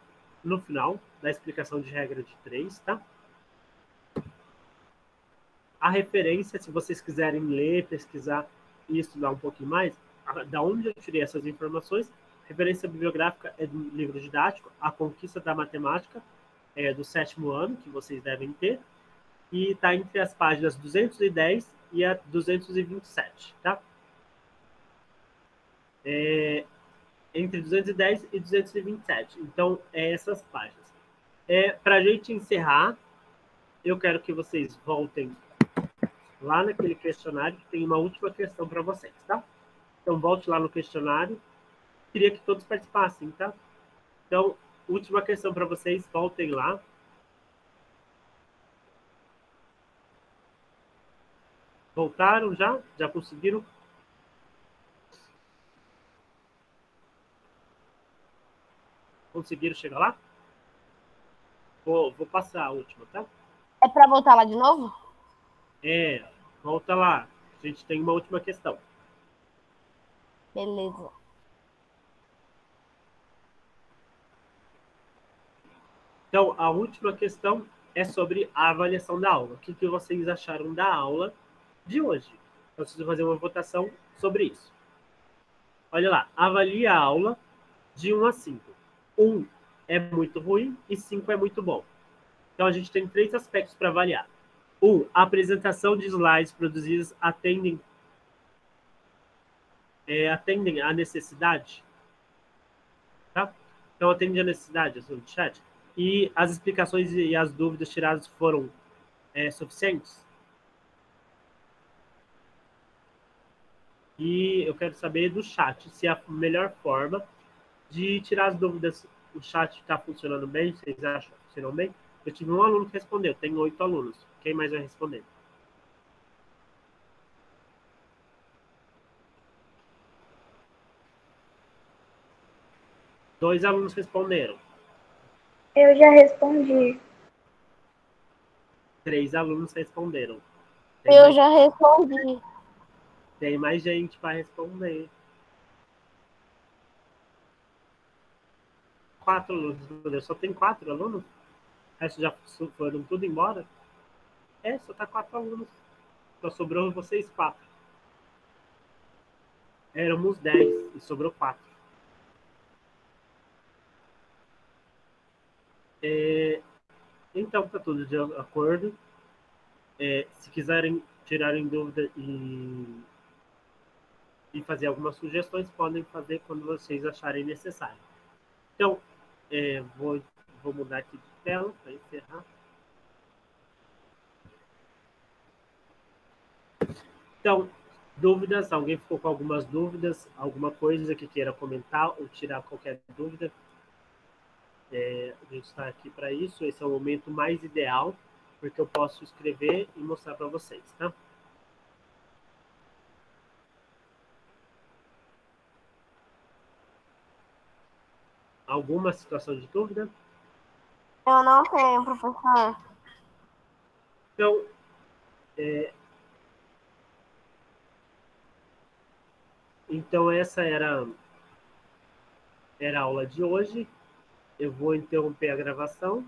no final da explicação de regra de 3, tá? A referência, se vocês quiserem ler, pesquisar e estudar um pouquinho mais, da onde eu tirei essas informações, referência bibliográfica é do livro didático A Conquista da Matemática, do 7º ano, que vocês devem ter, e está entre as páginas 210 e a 227, tá? Entre 210 e 227. Então, essas páginas. Para a gente encerrar, eu quero que vocês voltem lá naquele questionário, que tem uma última questão para vocês, tá? Então, volte lá no questionário. Queria que todos participassem, tá? Então, última questão para vocês, voltem lá. Voltaram já? Já conseguiram? Conseguiram chegar lá? Vou passar a última, tá? É para voltar lá de novo? Volta lá. A gente tem uma última questão. Beleza. Então, a última questão é sobre a avaliação da aula. O que vocês acharam da aula de hoje? Então, vocês vão fazer uma votação sobre isso. Olha lá, avalie a aula de 1 a 5. 1 é muito ruim e 5 é muito bom. Então, a gente tem 3 aspectos para avaliar. 1, a apresentação de slides produzidas atendem à necessidade. Tá? Então, atende à necessidade, no chat. E as explicações e as dúvidas tiradas foram suficientes? E eu quero saber do chat se a melhor forma de tirar as dúvidas, o chat está funcionando bem, vocês acham que funcionou bem? Eu tive um aluno que respondeu, tenho 8 alunos. Quem mais vai responder? Dois alunos responderam. Eu já respondi. 3 alunos responderam. Eu já respondi. Tem mais gente para responder. 4 alunos, meu Deus, só tem 4 alunos? O resto já foram tudo embora? Só tá 4 alunos. Só sobrou vocês 4. Éramos 10 e sobrou 4. Então, tá tudo de acordo. Se quiserem tirarem dúvida e fazer algumas sugestões, podem fazer quando vocês acharem necessário. Então, vou mudar aqui de tela para encerrar. Então, dúvidas? Alguém ficou com algumas dúvidas? Alguma coisa que queira comentar ou tirar qualquer dúvida? A gente está aqui para isso. Esse é o momento mais ideal, porque eu posso escrever e mostrar para vocês, tá? Alguma situação de dúvida? Eu não tenho, professor. Então, essa era a aula de hoje. Eu vou interromper a gravação